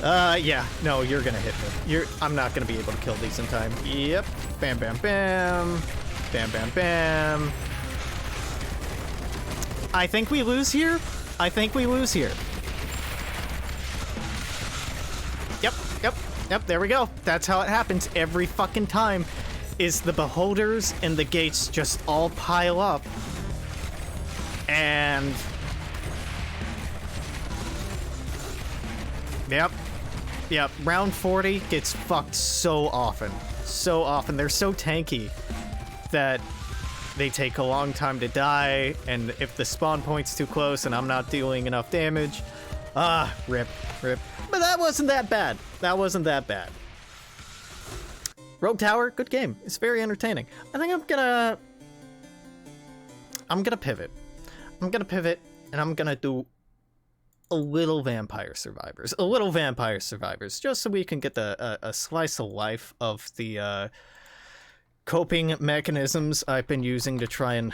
Yeah, no, you're gonna hit me. I'm not gonna be able to kill these in time. Yep. Bam, bam, bam. Bam, bam, bam. I think we lose here. Yep, there we go. That's how it happens every fucking time, is the beholders and the gates just all pile up. And... Yep, round 40 gets fucked so often. So often. They're so tanky that they take a long time to die, and if the spawn point's too close and I'm not dealing enough damage, rip. But that wasn't that bad. Rogue Tower, good game. It's very entertaining. I think I'm gonna pivot. And I'm gonna do a little Vampire Survivors, just so we can get a slice of life of the coping mechanisms I've been using to try and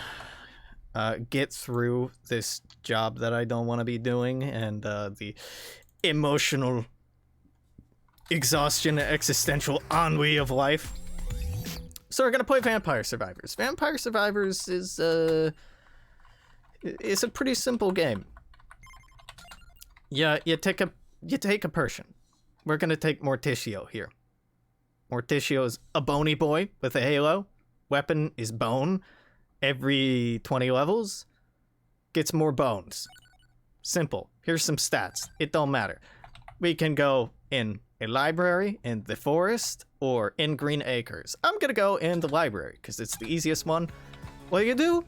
get through this job that I don't want to be doing, and the emotional exhaustion, existential ennui of life. So we're gonna play Vampire Survivors. Vampire Survivors is a pretty simple game. Yeah, you take a person. We're gonna take Morticio here. Morticio is a bony boy with a halo. Weapon is bone. Every 20 levels gets more bones. Simple. Here's some stats. It don't matter. We can go in a library, in the forest, or in Green Acres. I'm gonna go in the library because it's the easiest one. What do?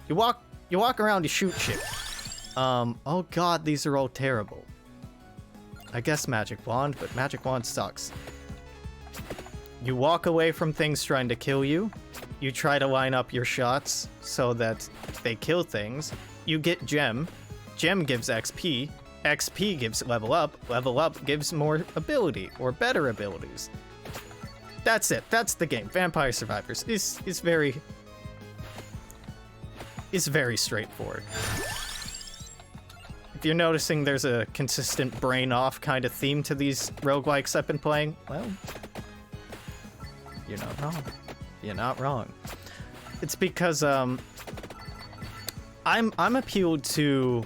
You walk around, you shoot shit. Oh god, these are all terrible. I guess Magic Wand, but Magic Wand sucks. You walk away from things trying to kill you. You try to line up your shots so that they kill things. You get Gem. Gem gives XP. XP gives level up. Level up gives more ability or better abilities. That's it. That's the game. Vampire Survivors is very straightforward. If you're noticing there's a consistent brain off kind of theme to these roguelikes I've been playing, well, you're not wrong. You're not wrong. It's because I'm appealed to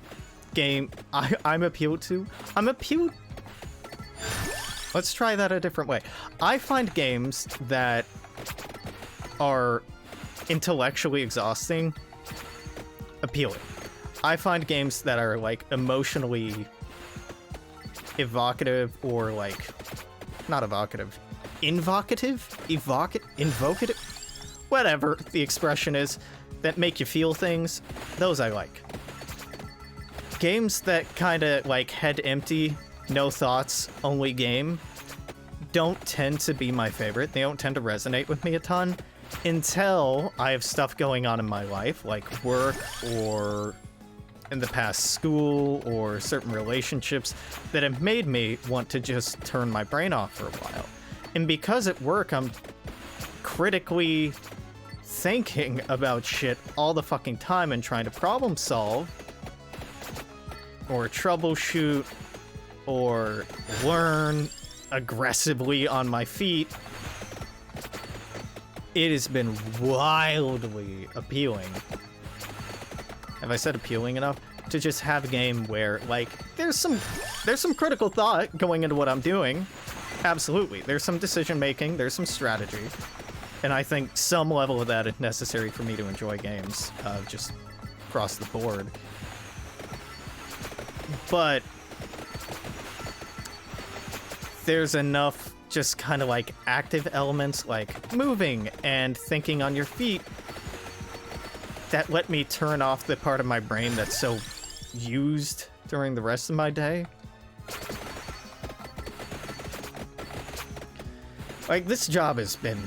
Let's try that a different way. I find games that are intellectually exhausting appealing. I find games that are like emotionally evocative, or like not evocative, invocative, invocative, whatever the expression is, that make you feel things, those I like. Games that kind of like head empty, no thoughts, only game, don't tend to be my favorite. They don't tend to resonate with me a ton until I have stuff going on in my life, like work, or in the past school, or certain relationships that have made me want to just turn my brain off for a while. And because at work I'm critically thinking about shit all the fucking time and trying to problem solve, or troubleshoot, or learn aggressively on my feet, it has been wildly appealing. Have I said appealing enough? To just have a game where, like, there's some critical thought going into what I'm doing. Absolutely. There's some decision making, there's some strategy. And I think some level of that is necessary for me to enjoy games, just across the board. But there's enough just kind of like active elements like moving and thinking on your feet that let me turn off the part of my brain that's so used during the rest of my day. Like, this job has been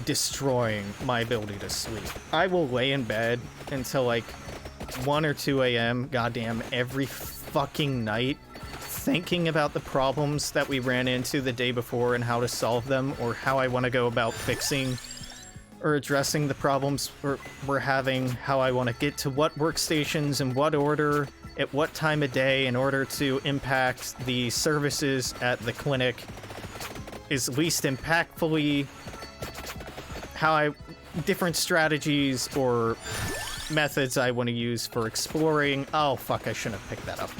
destroying my ability to sleep. I will lay in bed until like 1 or 2 a.m. goddamn every fucking night, thinking about the problems that we ran into the day before and how to solve them, or how I want to go about fixing or addressing the problems we're having, how I want to get to what workstations in what order, at what time of day in order to impact the services at the clinic is least impactfully, different strategies or methods I want to use for exploring. Oh, fuck, I shouldn't have picked that up.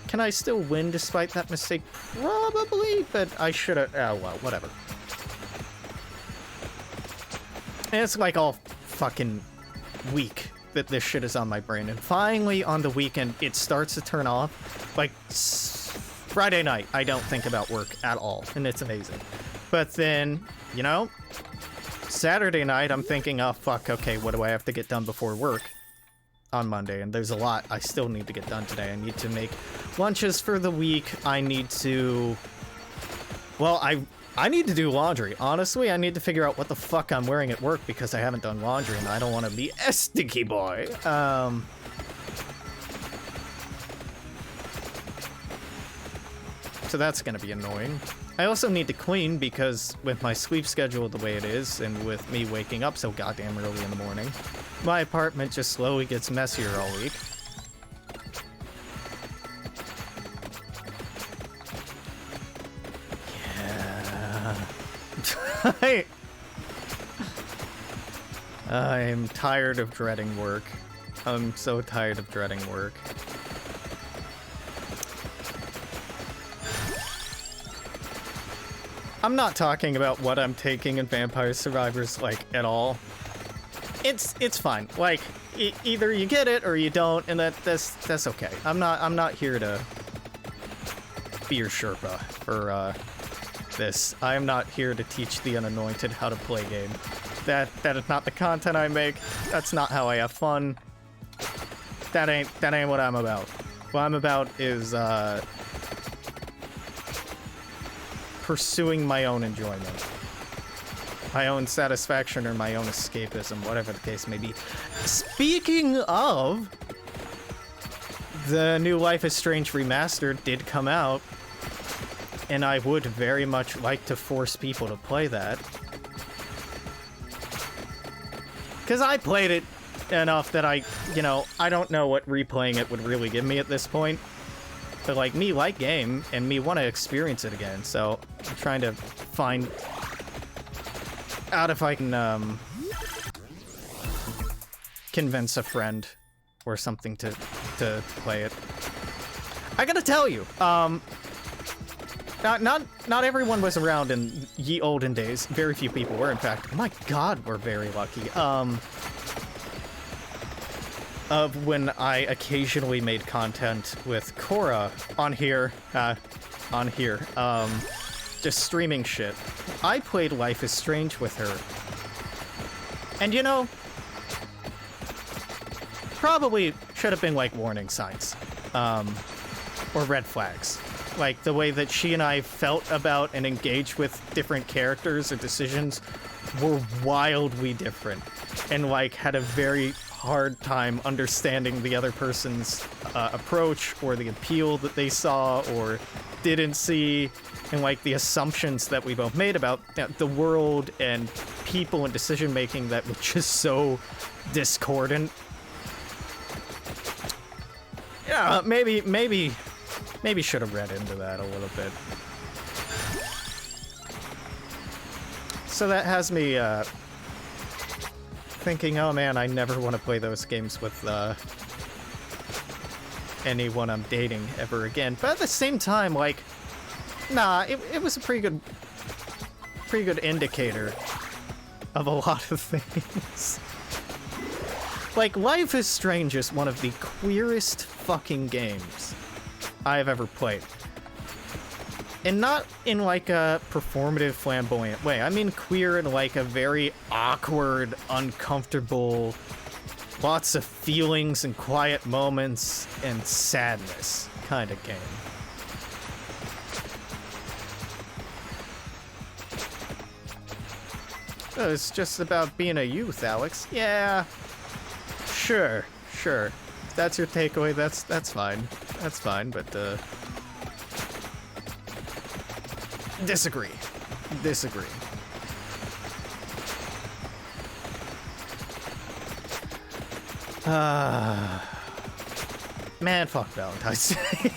Can I still win despite that mistake? Probably, but I should have... Oh, well, whatever. And it's like all fucking week that this shit is on my brain. And finally, on the weekend, it starts to turn off. Like, Friday night, I don't think about work at all, and it's amazing. But then, you know, Saturday night, I'm thinking, oh, fuck, okay, what do I have to get done before work on Monday? And there's a lot I still need to get done today. I need to make lunches for the week. I need to... Well, I need to do laundry. Honestly, I need to figure out what the fuck I'm wearing at work because I haven't done laundry and I don't want to be a stinky boy. So that's going to be annoying. I also need to clean because with my sleep schedule the way it is and with me waking up so goddamn early in the morning, my apartment just slowly gets messier all week. Yeah. I'm tired of dreading work. I'm so tired of dreading work. I'm not talking about what I'm taking in Vampire Survivors, like, at all. It's fine. Like, either you get it or you don't, and that's okay. I'm not here to be your Sherpa for this. I am not here to teach the unanointed how to play game. That is not the content I make. That's not how I have fun. That ain't what I'm about. What I'm about is pursuing my own enjoyment, my own satisfaction, or my own escapism, whatever the case may be. Speaking of, the new Life is Strange Remastered did come out, and I would very much like to force people to play that. Because I played it enough that I don't know what replaying it would really give me at this point. But, like, me like game, and me want to experience it again, so I'm trying to find out if I can, convince a friend or something to play it. I gotta tell you, not everyone was around in ye olden days. Very few people were, in fact. My god, we're very lucky. Of when I occasionally made content with Cora on here, just streaming shit. I played Life is Strange with her. And you know, probably should have been like warning signs, or red flags. Like the way that she and I felt about and engaged with different characters or decisions were wildly different, and like had a very hard time understanding the other person's approach or the appeal that they saw or didn't see, and like the assumptions that we both made about the world and people and decision making that were just so discordant. Yeah, maybe should have read into that a little bit. So that has me thinking, oh man, I never want to play those games with anyone I'm dating ever again. But at the same time, like, Nah, it was a pretty good indicator of a lot of things. Like, Life is Strange is one of the queerest fucking games I've ever played. And not in, like, a performative, flamboyant way. I mean queer in, like, a very awkward, uncomfortable, lots of feelings and quiet moments and sadness kind of game. Oh, it's just about being a youth, Alex. Yeah. Sure. If that's your takeaway, that's fine. That's fine, but disagree. Man, fuck Valentine's Day.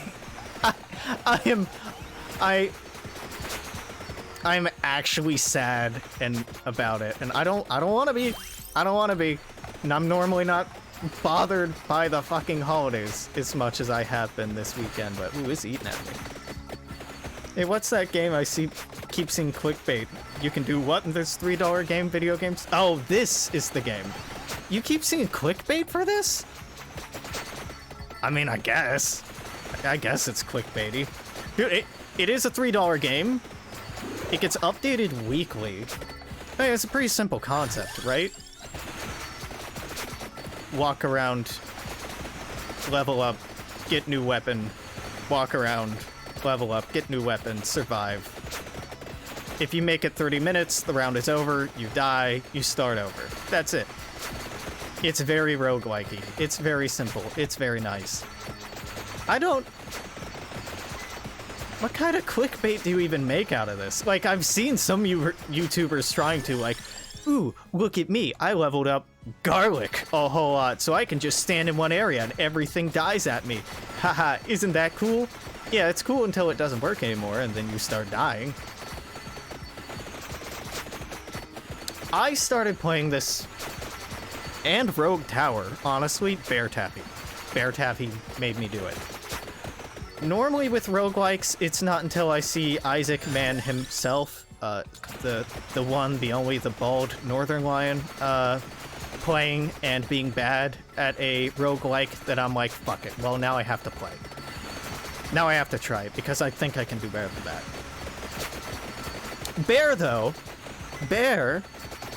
I'm actually sad and about it, and I don't want to be. And I'm normally not bothered by the fucking holidays as much as I have been this weekend, but ooh, it's eating at me. Hey, what's that game I keep seeing clickbait? You can do what in this $3 game, video games? Oh, this is the game. You keep seeing clickbait for this? I mean, I guess it's clickbaity. Dude, it is a $3 game. It gets updated weekly. Hey, it's a pretty simple concept, right? Walk around, level up, get new weapon, walk around, level up, get new weapon, survive. If you make it 30 minutes, the round is over, you die, you start over. That's it. It's very roguelike-y. It's very simple. It's very nice. What kind of clickbait do you even make out of this? Like, I've seen some YouTubers trying to, like, ooh, look at me, I leveled up garlic a whole lot, so I can just stand in one area and everything dies at me. Haha, isn't that cool? Yeah, it's cool until it doesn't work anymore, and then you start dying. I started playing this, and Rogue Tower, honestly, Bear Taffy. Bear Taffy made me do it. Normally with roguelikes, it's not until I see Isaac Man himself, the one, the only, the bald Northern Lion, playing and being bad at a roguelike that I'm like, fuck it. Well, now I have to play. Now I have to try it, because I think I can do better than that. Bear, though, Bear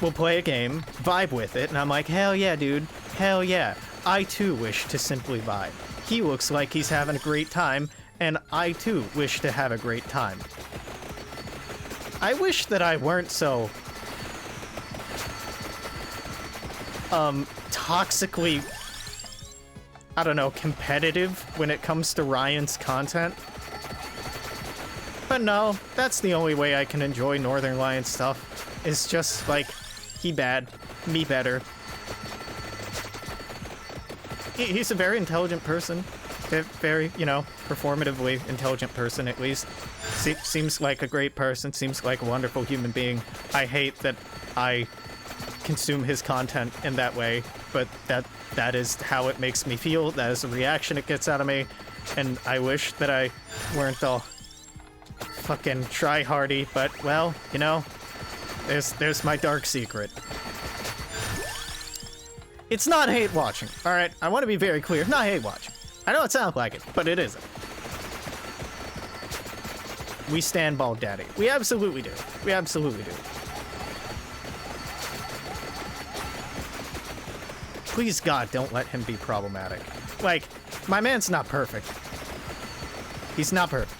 will play a game, vibe with it, and I'm like, hell yeah, dude. Hell yeah. I, too, wish to simply vibe. He looks like he's having a great time, and I, too, wish to have a great time. I wish that I weren't so toxically, I don't know, competitive when it comes to Ryan's content. But no, that's the only way I can enjoy Northern Lion stuff. It's just like, he bad, me better. He's a very intelligent person. Very, you know, performatively intelligent person, at least. Seems like a great person, seems like a wonderful human being. I hate that I consume his content in that way, but that is how it makes me feel. That is the reaction it gets out of me, and I wish that I weren't all fucking try-hardy, but, well, you know, there's my dark secret. It's not hate watching, alright? I want to be very clear, not hate watching. I know it sounds like it, but it isn't. We stand Bald Daddy. We absolutely do. We absolutely do. Please, God, don't let him be problematic. Like, my man's not perfect. He's not perfect.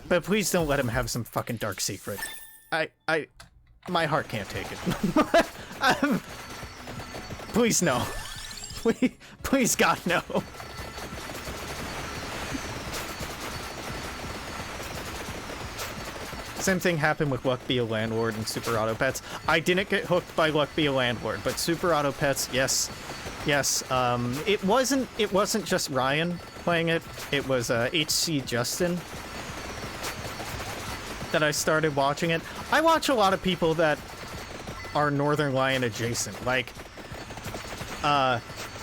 But please don't let him have some fucking dark secret. My heart can't take it. Please, no. Please, God, no. Same thing happened with Luck Be a Landlord and Super Auto Pets. I didn't get hooked by Luck Be a Landlord, but Super Auto Pets, yes. Yes, it wasn't just Ryan playing it. It was HC Justin that I started watching it. I watch a lot of people that are Northern Lion adjacent. Like,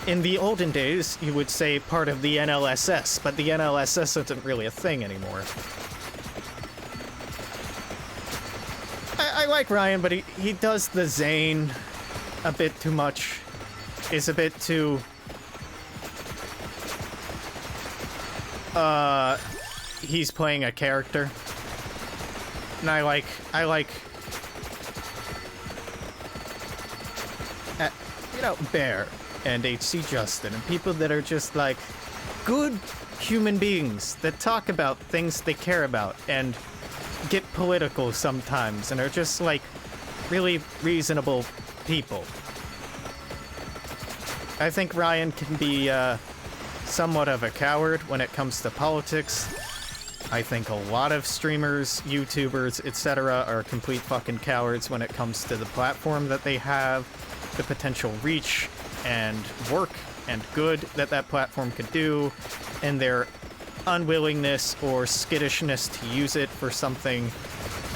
in the olden days, you would say part of the NLSS, but the NLSS isn't really a thing anymore. like Ryan, but he does the Zane a bit too much. Is a bit too... he's playing a character. And I like... you know, Bear and HC Justin and people that are just like good human beings that talk about things they care about and get political sometimes and are just like really reasonable people. I think Ryan can be somewhat of a coward when it comes to politics. I think a lot of streamers, YouTubers, etc. are complete fucking cowards when it comes to the platform that they have, the potential reach and work and good that that platform could do, and their unwillingness or skittishness to use it for something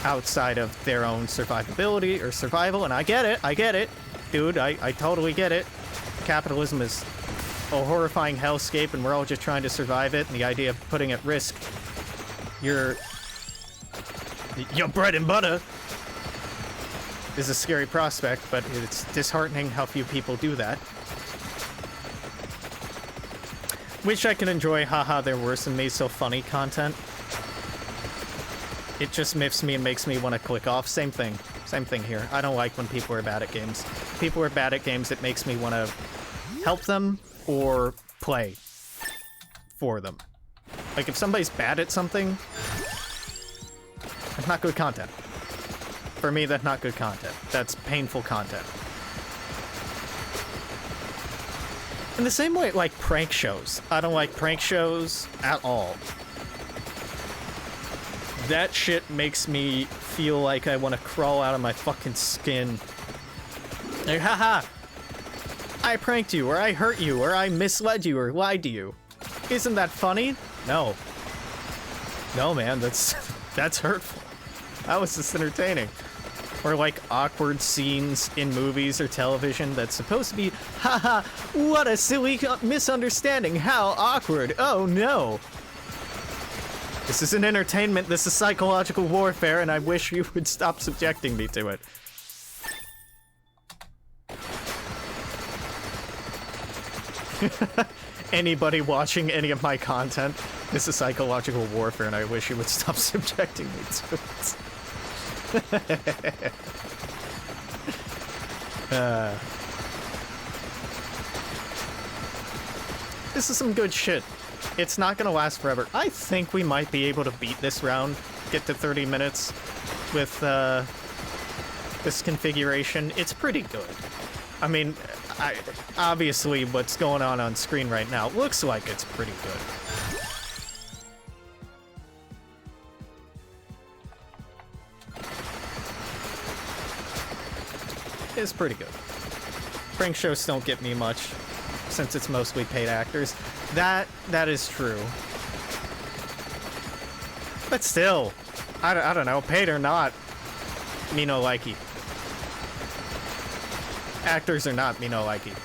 outside of their own survivability or survival. And I get it, dude, I totally get it. Capitalism is a horrifying hellscape and we're all just trying to survive it, and the idea of putting at risk your bread and butter is a scary prospect, but it's disheartening how few people do that. Wish I could enjoy haha they're worse than me so funny content. It just miffs me and makes me want to click off. Same thing here. I don't like when people are bad at games. People are bad at games, it makes me want to help them or play for them. Like if somebody's bad at something, that's not good content. For me, that's not good content. That's painful content. In the same way, like prank shows. I don't like prank shows at all. That shit makes me feel like I want to crawl out of my fucking skin. Like, haha! I pranked you, or I hurt you, or I misled you, or lied to you. Isn't that funny? No. No, man, that's hurtful. That was just entertaining. Or like awkward scenes in movies or television that's supposed to be, haha, what a silly misunderstanding, how awkward, oh no. This isn't entertainment, this is psychological warfare, and I wish you would stop subjecting me to it. Anybody watching any of my content, this is psychological warfare, and I wish you would stop subjecting me to it. This is some good shit. It's not gonna last forever. I think we might be able to beat this round, get to 30 minutes with this configuration. It's pretty good. I mean, obviously what's going on screen right now looks like it's pretty good. It's pretty good. Prank shows don't get me much, since it's mostly paid actors. That is true. But still, I don't know, paid or not, me no likey. Actors are not me no likey.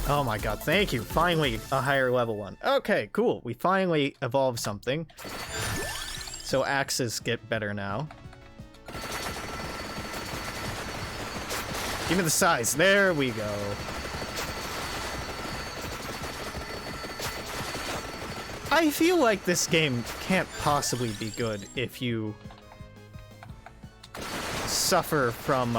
Oh my god, thank you. Finally, a higher level one. Okay, cool. We finally evolved something. So axes get better now. Give me the size. There we go. I feel like this game can't possibly be good if you suffer from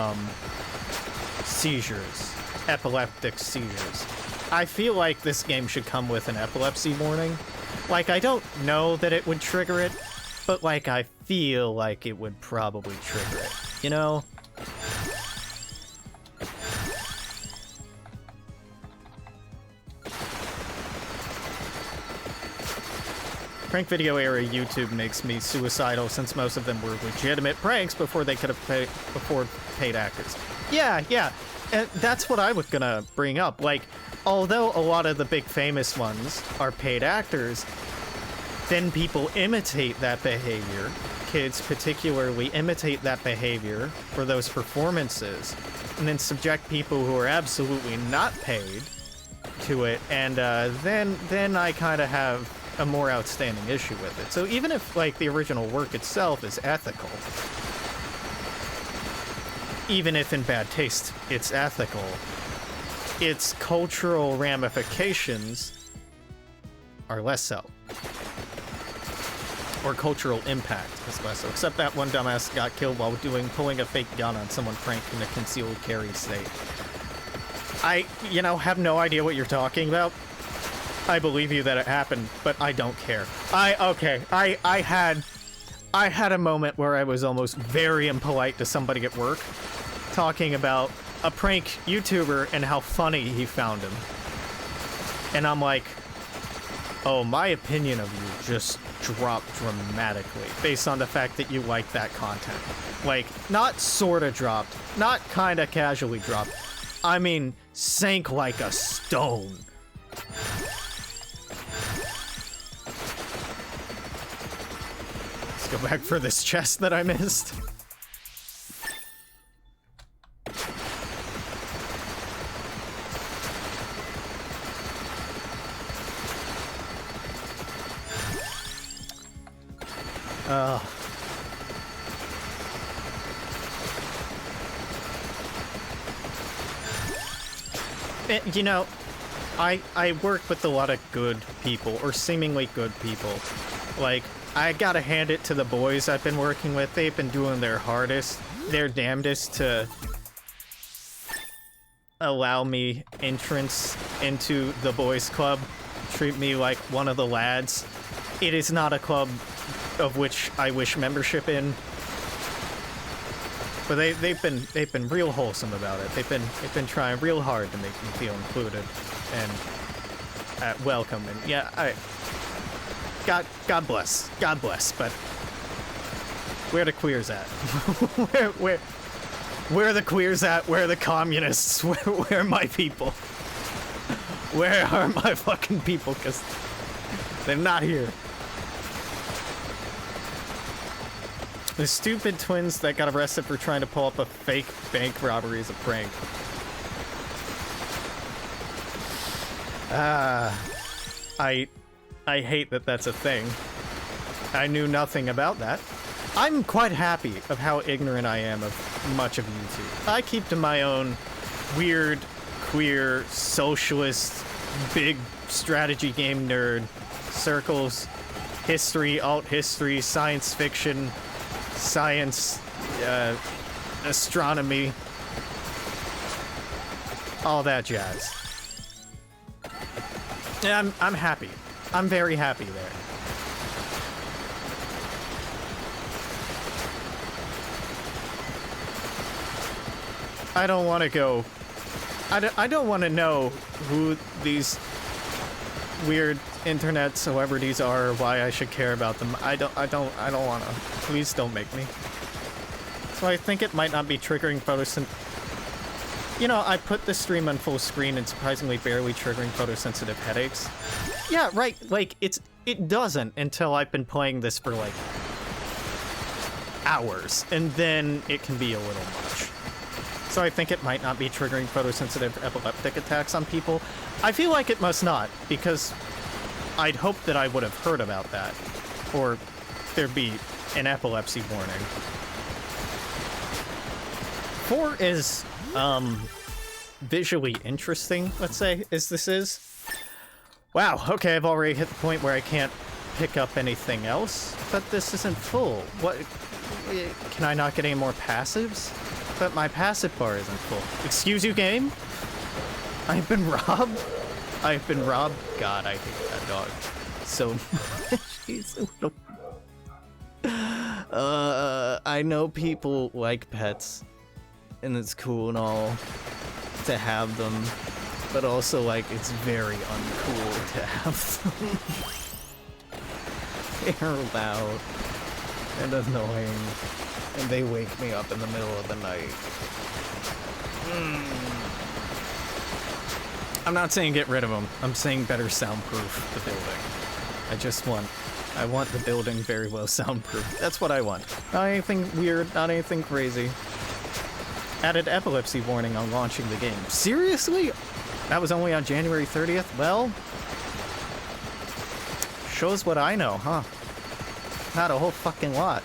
seizures, epileptic seizures. I feel like this game should come with an epilepsy warning. Like, I don't know that it would trigger it, but like, I feel like it would probably trigger it, you know? Prank video era YouTube makes me suicidal since most of them were legitimate pranks before they could afford paid actors. Yeah, and that's what I was gonna bring up. Like, although a lot of the big famous ones are paid actors, then people imitate that behavior. Kids particularly imitate that behavior for those performances, and then subject people who are absolutely not paid to it, and then I kind of have a more outstanding issue with it. So even if, like, the original work itself is ethical, even if in bad taste it's ethical, its cultural ramifications are less so. Or cultural impact is less so. Except that one dumbass got killed while pulling a fake gun on someone pranked in a concealed carry state. I, have no idea what you're talking about. I believe you that it happened, but I don't care. I had a moment where I was almost very impolite to somebody at work, talking about a prank YouTuber and how funny he found him. And I'm like, oh, my opinion of you just dropped dramatically based on the fact that you like that content. Like, not sorta dropped, not kinda casually dropped. I mean, sank like a stone. Let's go back for this chest that I missed. I work with a lot of good people, or seemingly good people. Like, I gotta hand it to the boys I've been working with. They've been doing their hardest, their damnedest to allow me entrance into the boys club, treat me like one of the lads. It is not a club of which I wish membership in. But they've been real wholesome about it. They've been trying real hard to make me feel included and welcome. And yeah, God bless, but where the queers at? where are the queers at? Where are the communists? Where are my people? Where are my fucking people? Because they're not here. The stupid twins that got arrested for trying to pull up a fake bank robbery is a prank. I hate that that's a thing. I knew nothing about that. I'm quite happy of how ignorant I am of much of YouTube. I keep to my own weird, queer, socialist, big strategy game nerd circles, history, alt history, science fiction, science, astronomy, all that jazz. Yeah, I'm happy. I'm very happy there. I don't want to go. I don't want to know who these weird internet celebrities are, or why I should care about them. I don't want to. Please don't make me. So I think it might not be triggering photosynthesis. I put the stream on full screen and surprisingly barely triggering photosensitive headaches. Yeah, right. Like, it doesn't until I've been playing this for like hours, and then it can be a little much. So I think it might not be triggering photosensitive epileptic attacks on people. I feel like it must not, because I'd hope that I would have heard about that, or there'd be an epilepsy warning. 4 is, visually interesting, let's say, as this is. Wow, okay, I've already hit the point where I can't pick up anything else, but this isn't full. What? Can I not get any more passives? But my passive bar isn't full. Excuse you, game? I've been robbed? I've been robbed? God, I hate that dog so much. He's a little... I know people like pets, and it's cool and all to have them, but also, like, it's very uncool to have them. They're loud and annoying, and they wake me up in the middle of the night. I'm not saying get rid of them. I'm saying better soundproof the building. I want the building very well soundproof. That's what I want. Not anything weird, not anything crazy. Added epilepsy warning on launching the game. Seriously? That was only on January 30th? Well, Shows what I know, huh? Not a whole fucking lot.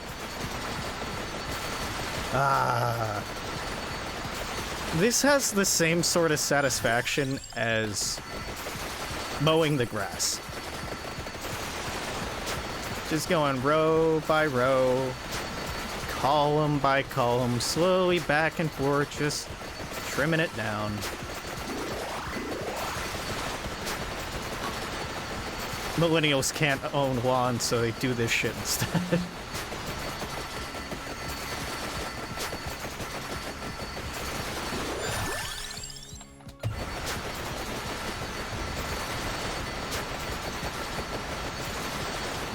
This has the same sort of satisfaction as mowing the grass. Just going row by row, column by column, slowly back and forth, just trimming it down. Millennials can't own lawns, so they do this shit instead.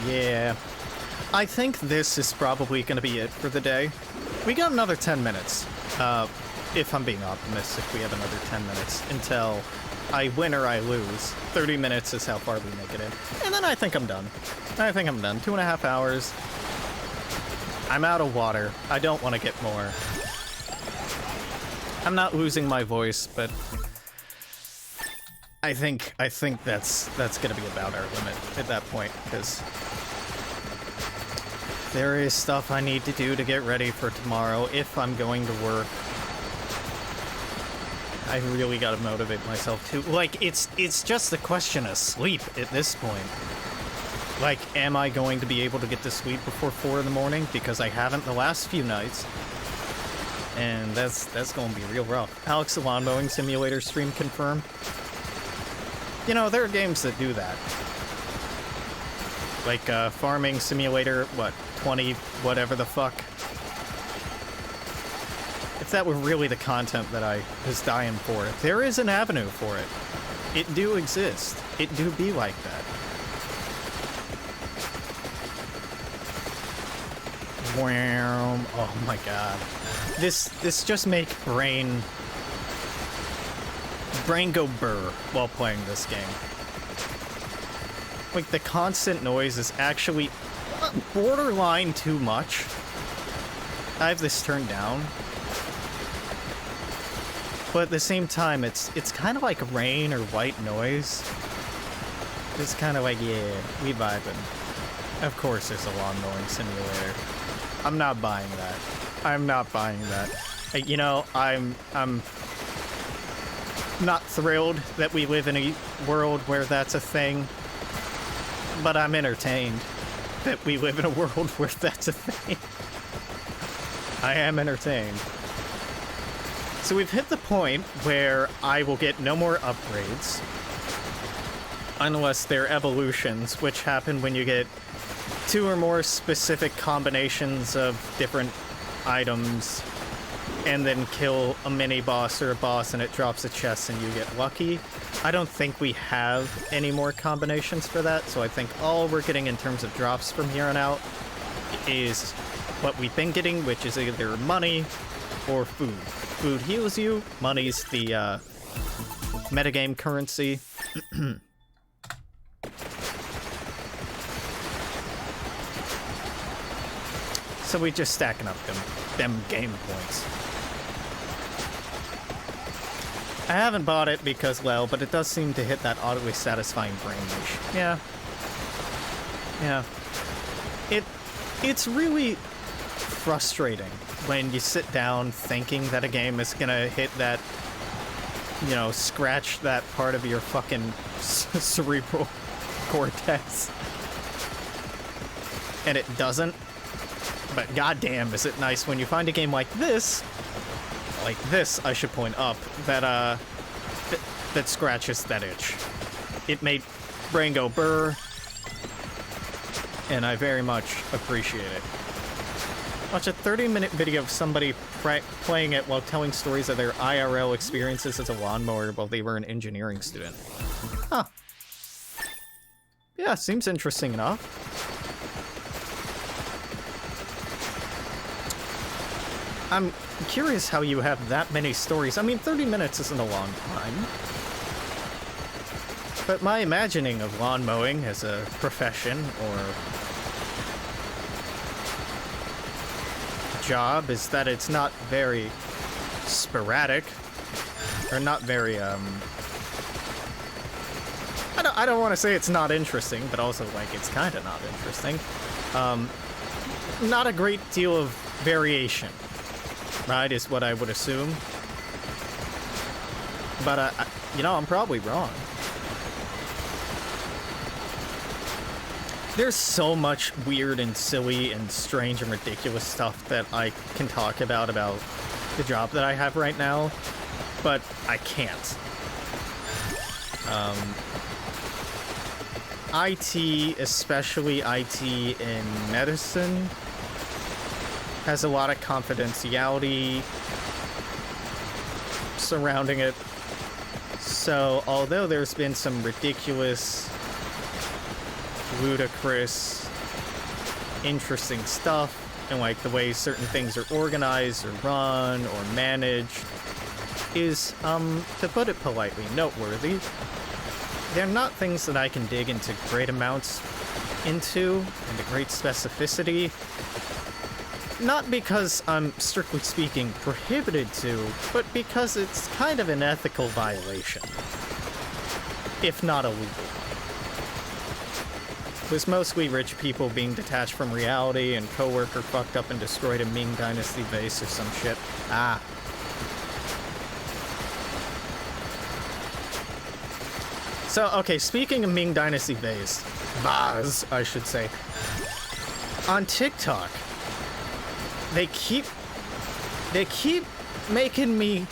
Yeah. I think this is probably going to be it for the day. We got another 10 minutes. If I'm being optimistic, we have another 10 minutes until I win or I lose. 30 minutes is how far we make it in. And then I think I'm done. 2.5 hours. I'm out of water. I don't want to get more. I'm not losing my voice, but I think that's gonna be about our limit at that point, because there is stuff I need to do to get ready for tomorrow if I'm going to work. I really gotta motivate myself too. Like, it's just a question of sleep at this point. Like, am I going to be able to get to sleep before 4 in the morning? Because I haven't the last few nights. And that's gonna be real rough. Alex, the lawn mowing simulator stream confirmed. You know, there are games that do that. Like, farming simulator, what, 20, whatever the fuck. If that were really the content that I was dying for, there is an avenue for it. It do exist. It do be like that. Wow. Oh my god. This just make brain go burr while playing this game. Like, the constant noise is actually borderline too much. I have this turned down. But at the same time, it's kind of like rain or white noise. It's kind of like, yeah, we vibing. Of course there's a lawn mowing simulator. I'm not buying that. I'm not buying that. You know, I'm not thrilled that we live in a world where that's a thing, but I'm entertained that we live in a world where that's a thing. I am entertained. So we've hit the point where I will get no more upgrades unless they're evolutions, which happen when you get 2 or more specific combinations of different items and then kill a mini-boss or a boss and it drops a chest and you get lucky. I don't think we have any more combinations for that, so I think all we're getting in terms of drops from here on out is what we've been getting, which is either money or food. Food heals you, money's the metagame currency. So we just stacking up them game points. I haven't bought it because, well, but it does seem to hit that oddly satisfying brain niche. Yeah. Yeah. It's really frustrating when you sit down thinking that a game is gonna hit that, you know, scratch that part of your fucking cerebral cortex. And it doesn't. But goddamn, is it nice when you find a game like this, I should point up, that scratches that itch. It made brain go burr, and I very much appreciate it. Watch a 30-minute video of somebody playing it while telling stories of their IRL experiences as a lawnmower while they were an engineering student. Huh. Yeah, seems interesting enough. I'm curious how you have that many stories. I mean, 30 minutes isn't a long time. But my imagining of lawn mowing as a profession or job is that it's not very sporadic, or not very, I don't want to say it's not interesting, but also, like, it's kind of not interesting. Not a great deal of variation, right, is what I would assume. But, you know, I'm probably wrong. There's so much weird and silly and strange and ridiculous stuff that I can talk about the job that I have right now, but I can't. IT, especially IT in medicine, has a lot of confidentiality surrounding it. So, although there's been some ridiculous, ludicrous, interesting stuff, and like the way certain things are organized or run or managed is, to put it politely, noteworthy. They're not things that I can dig into great amounts into great specificity. Not because I'm, strictly speaking, prohibited to, but because it's kind of an ethical violation, if not illegal. It was mostly rich people being detached from reality, and coworker fucked up and destroyed a Ming Dynasty vase or some shit. Ah. So, okay, speaking of Ming Dynasty vase, I should say, on TikTok, they keep making me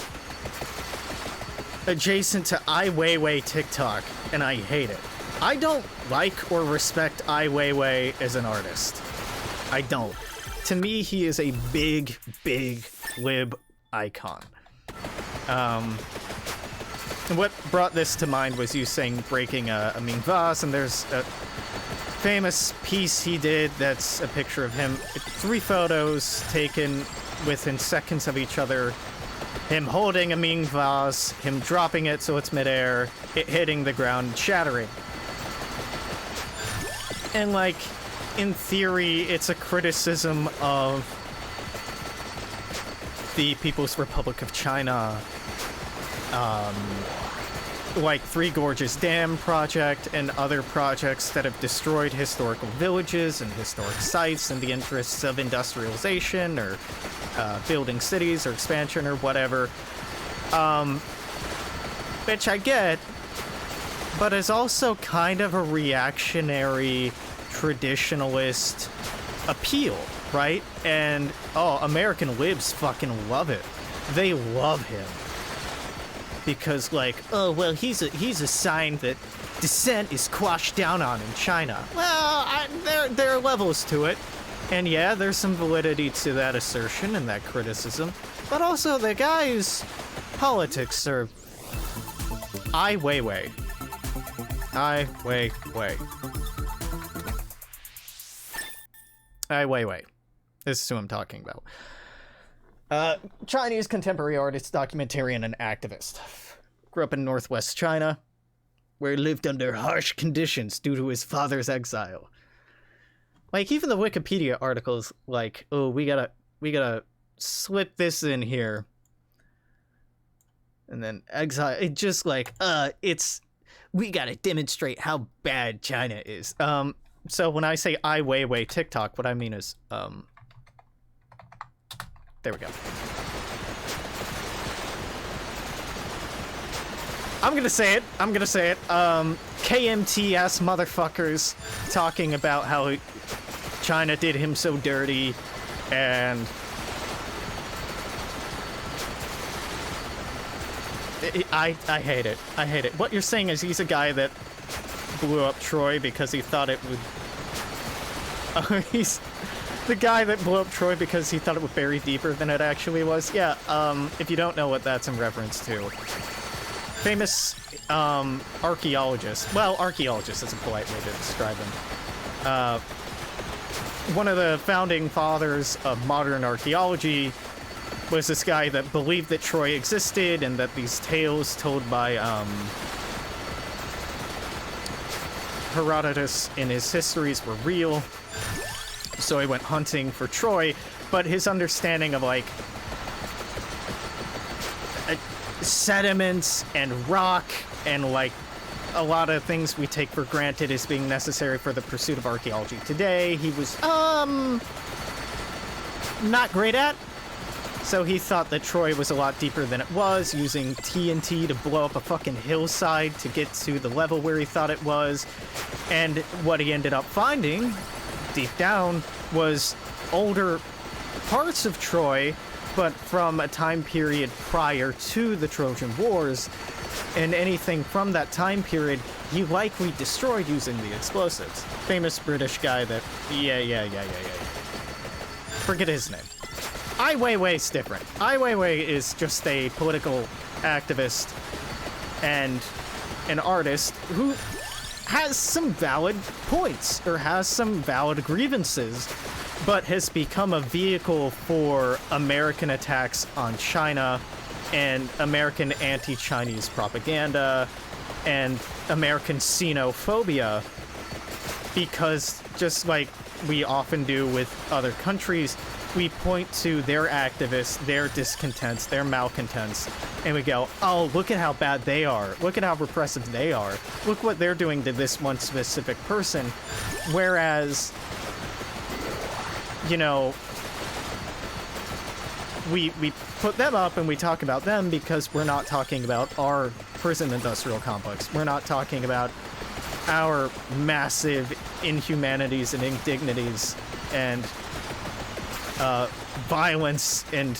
adjacent to Ai Weiwei TikTok, and I hate it. I don't like or respect Ai Weiwei as an artist. I don't. To me, he is a big, big lib icon. What brought this to mind was you saying breaking a Ming vase, and there's a famous piece he did that's a picture of him. 3 photos taken within seconds of each other. Him holding a Ming vase, him dropping it so it's midair, it hitting the ground, shattering. And, like, in theory, it's a criticism of the People's Republic of China, like Three Gorges Dam project and other projects that have destroyed historical villages and historic sites in the interests of industrialization or building cities or expansion or whatever. Which I get, but is also kind of a reactionary, traditionalist appeal, right? And, oh, American libs fucking love it. They love him. Because, like, oh, well, he's a sign that dissent is quashed down on in China. Well, there are levels to it. And yeah, there's some validity to that assertion and that criticism. But also, the guy's politics are Ai Weiwei. Ai Weiwei. Ai Weiwei. This is who I'm talking about. Chinese contemporary artist, documentarian, and activist. Grew up in northwest China, where he lived under harsh conditions due to his father's exile. Like, even the Wikipedia articles, like, oh, we gotta slip this in here. And then exile, it just like, we gotta demonstrate how bad China is. So when I say Ai Weiwei TikTok, what I mean is, there we go. I'm gonna say it. KMT-ass motherfuckers talking about how China did him so dirty, and I hate it. I hate it. What you're saying is he's a guy that blew up Troy because he thought it would... he's the guy that blew up Troy because he thought it would bury deeper than it actually was. Yeah, if you don't know what that's in reference to. Famous archaeologist. Well, archaeologist is a polite way to describe him. One of the founding fathers of modern archaeology was this guy that believed that Troy existed and that these tales told by Herodotus in his histories were real. So he went hunting for Troy, but his understanding of, like, sediments and rock and, like, a lot of things we take for granted as being necessary for the pursuit of archaeology today, he was, not great at. So he thought that Troy was a lot deeper than it was, using TNT to blow up a fucking hillside to get to the level where he thought it was. And what he ended up finding, deep down, was older parts of Troy, but from a time period prior to the Trojan Wars. And anything from that time period, he likely destroyed using the explosives. Famous British guy that, yeah. Forget his name. Ai Weiwei's different. Ai Weiwei is just a political activist and an artist who has some valid points, or has some valid grievances, but has become a vehicle for American attacks on China and American anti-Chinese propaganda and American xenophobia, because just like we often do with other countries, we point to their activists, their discontents, their malcontents, and we go, oh, look at how bad they are. Look at how repressive they are. Look what they're doing to this one specific person. Whereas, you know, we put them up and we talk about them because we're not talking about our prison industrial complex. We're not talking about our massive inhumanities and indignities and violence and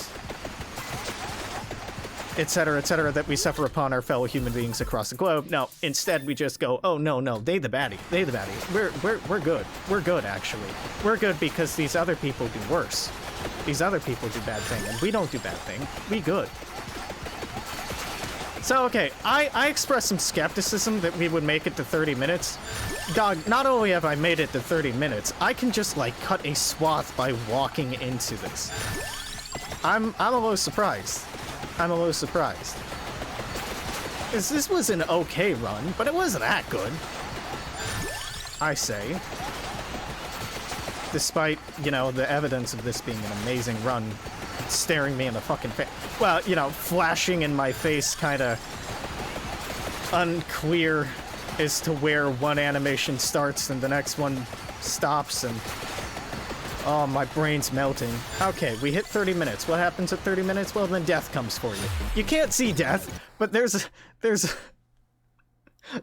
etc., that we suffer upon our fellow human beings across the globe. No, instead we just go, oh no, they the baddie. We're good. We're good, actually. We're good because these other people do worse. These other people do bad thing, and we don't do bad thing. We good. So, okay, I expressed some skepticism that we would make it to 30 minutes. Dog, not only have I made it to 30 minutes, I can just, like, cut a swath by walking into this. I'm a little surprised. I'm a little surprised. 'Cause this was an okay run, but it wasn't that good. I say. Despite, you know, the evidence of this being an amazing run staring me in the fucking face. Well, you know, flashing in my face, kind of unclear as to where one animation starts and the next one stops, and oh, my brain's melting. Okay, we hit 30 minutes. What happens at 30 minutes? Well, then death comes for you. You can't see death, but there's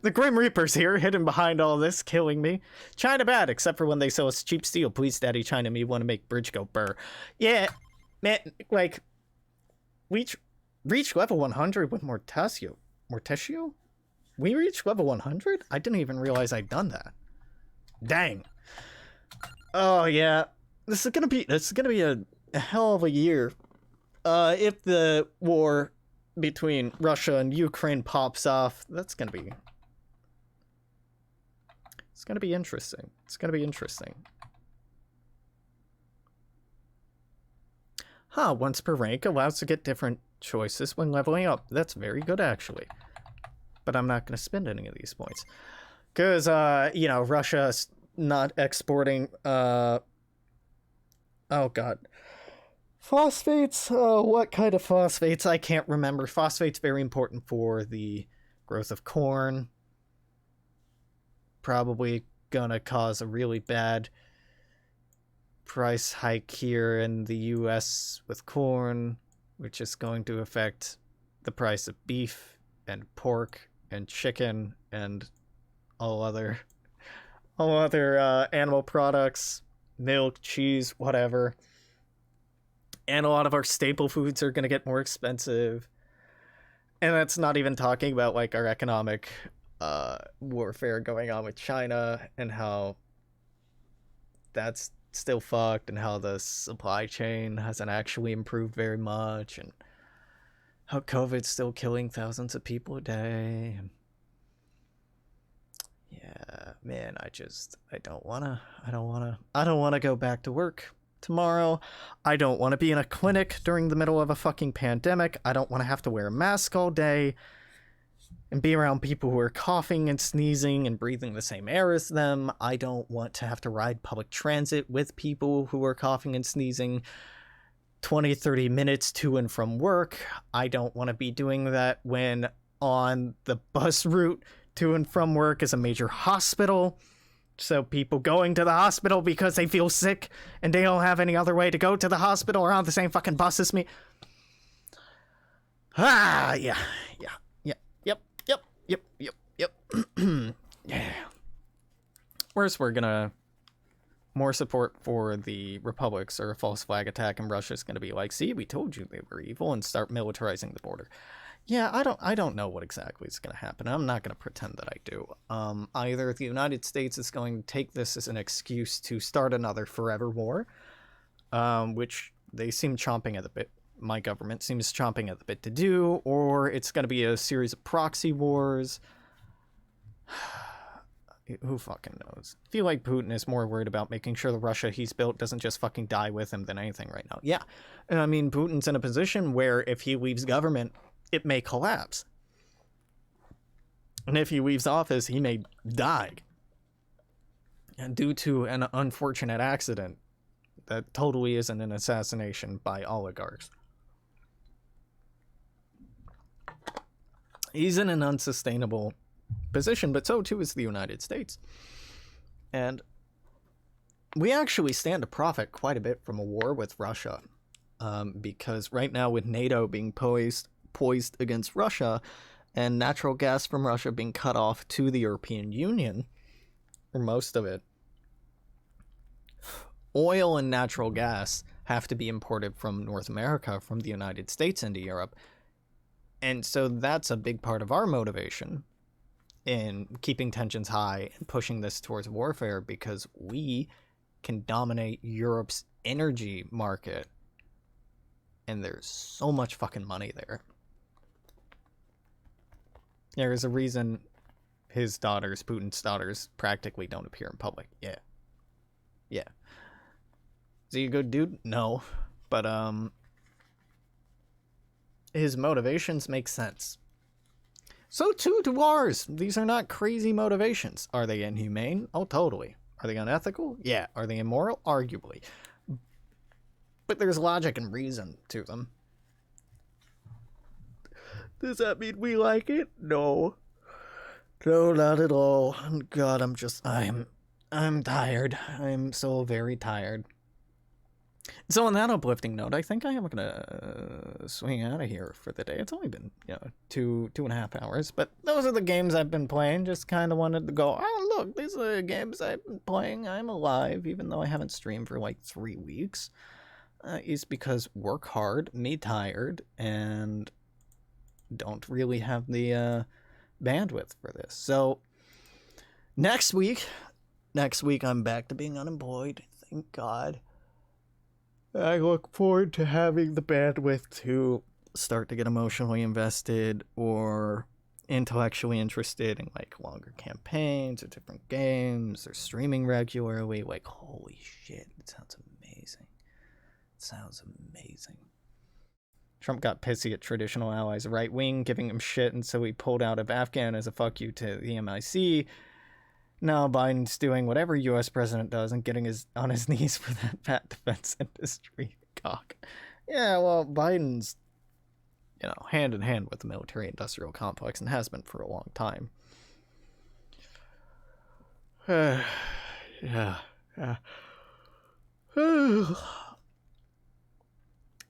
the Grim Reaper's here, hidden behind all this, killing me. China bad, except for when they sell us cheap steel. Please, Daddy, China me want to make bridge go burr. Yeah, man, like, reach level 100 with Mortesio. Mortesio? We reached level 100? I didn't even realize I'd done that. Dang. Oh, yeah. This is gonna be a hell of a year. If the war between Russia and Ukraine pops off, it's gonna be interesting. It's gonna be interesting. Huh, once per rank allows to get different choices when leveling up. That's very good, actually. But I'm not gonna spend any of these points. Because, you know, Russia's not exporting, oh god. Phosphates? What kind of phosphates? I can't remember. Phosphates very important for the growth of corn. Probably gonna cause a really bad price hike here in the US with corn, which is going to affect the price of beef and pork and chicken and all other animal products, milk, cheese, whatever. And a lot of our staple foods are going to get more expensive. And that's not even talking about, like, our economic warfare going on with China and how that's still fucked, and how the supply chain hasn't actually improved very much, and how COVID's still killing thousands of people a day. And yeah, man, I don't wanna go back to work tomorrow. I don't want to be in a clinic during the middle of a fucking pandemic. I don't want to have to wear a mask all day and be around people who are coughing and sneezing and breathing the same air as them. I don't want to have to ride public transit with people who are coughing and sneezing 20, 30 minutes to and from work. I don't want to be doing that when on the bus route to and from work is a major hospital. So people going to the hospital because they feel sick and they don't have any other way to go to the hospital are on the same fucking bus as me. Yeah. Yep. Yeah. Worse, we're gonna... More support for the republics or a false flag attack, and Russia's gonna be like, see, we told you they were evil, and start militarizing the border. Yeah, I don't know what exactly is gonna happen. I'm not gonna pretend that I do. Either the United States is going to take this as an excuse to start another forever war, which they seem chomping at the bit. My government seems chomping at the bit to do, or it's gonna be a series of proxy wars. Who fucking knows? I feel like Putin is more worried about making sure the Russia he's built doesn't just fucking die with him than anything right now. Yeah, I mean, Putin's in a position where if he leaves government, it may collapse. And if he leaves office, he may die. And due to an unfortunate accident that totally isn't an assassination by oligarchs. He's in an unsustainable position, but so too is the United States. And we actually stand to profit quite a bit from a war with Russia, because right now with NATO being poised against Russia and natural gas from Russia being cut off to the European Union, or most of it, oil and natural gas have to be imported from North America, from the United States into Europe. And so that's a big part of our motivation in keeping tensions high and pushing this towards warfare, because we can dominate Europe's energy market. And there's so much fucking money there. There's a reason his daughters, Putin's daughters, practically don't appear in public. Yeah. Is he a good dude? No. But, his motivations make sense. So too do ours. These are not crazy motivations. Are they inhumane? Oh, totally. Are they unethical? Yeah. Are they immoral? Arguably. But there's logic and reason to them. Does that mean we like it? No. No, not at all. God, I'm tired. I'm so very tired. So on that uplifting note, I think I am gonna swing out of here for the day. It's only been, 2.5 hours, but those are the games I've been playing. Just kind of wanted to go, oh look, these are the games I've been playing. I'm alive, even though I haven't streamed for like 3 weeks. Is because work hard, me tired, and don't really have the bandwidth for this. So next week I'm back to being unemployed. Thank God. I look forward to having the bandwidth to start to get emotionally invested or intellectually interested in like longer campaigns or different games or streaming regularly. Like, holy shit, it sounds amazing. Trump got pissy at traditional allies right wing, giving him shit, and so he pulled out of Afghan as a fuck you to the MIC. Now Biden's doing whatever U.S. president does and getting on his knees for that fat defense industry cock. Yeah, well, Biden's, hand in hand with the military-industrial complex and has been for a long time. Yeah.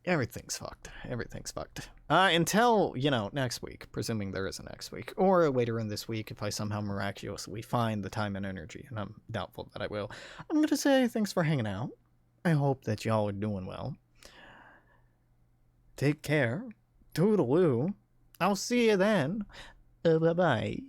Everything's fucked. Until, next week, presuming there is a next week, or later in this week if I somehow miraculously find the time and energy, and I'm doubtful that I will. I'm going to say thanks for hanging out. I hope that y'all are doing well. Take care. Toodaloo. I'll see you then. Bye-bye.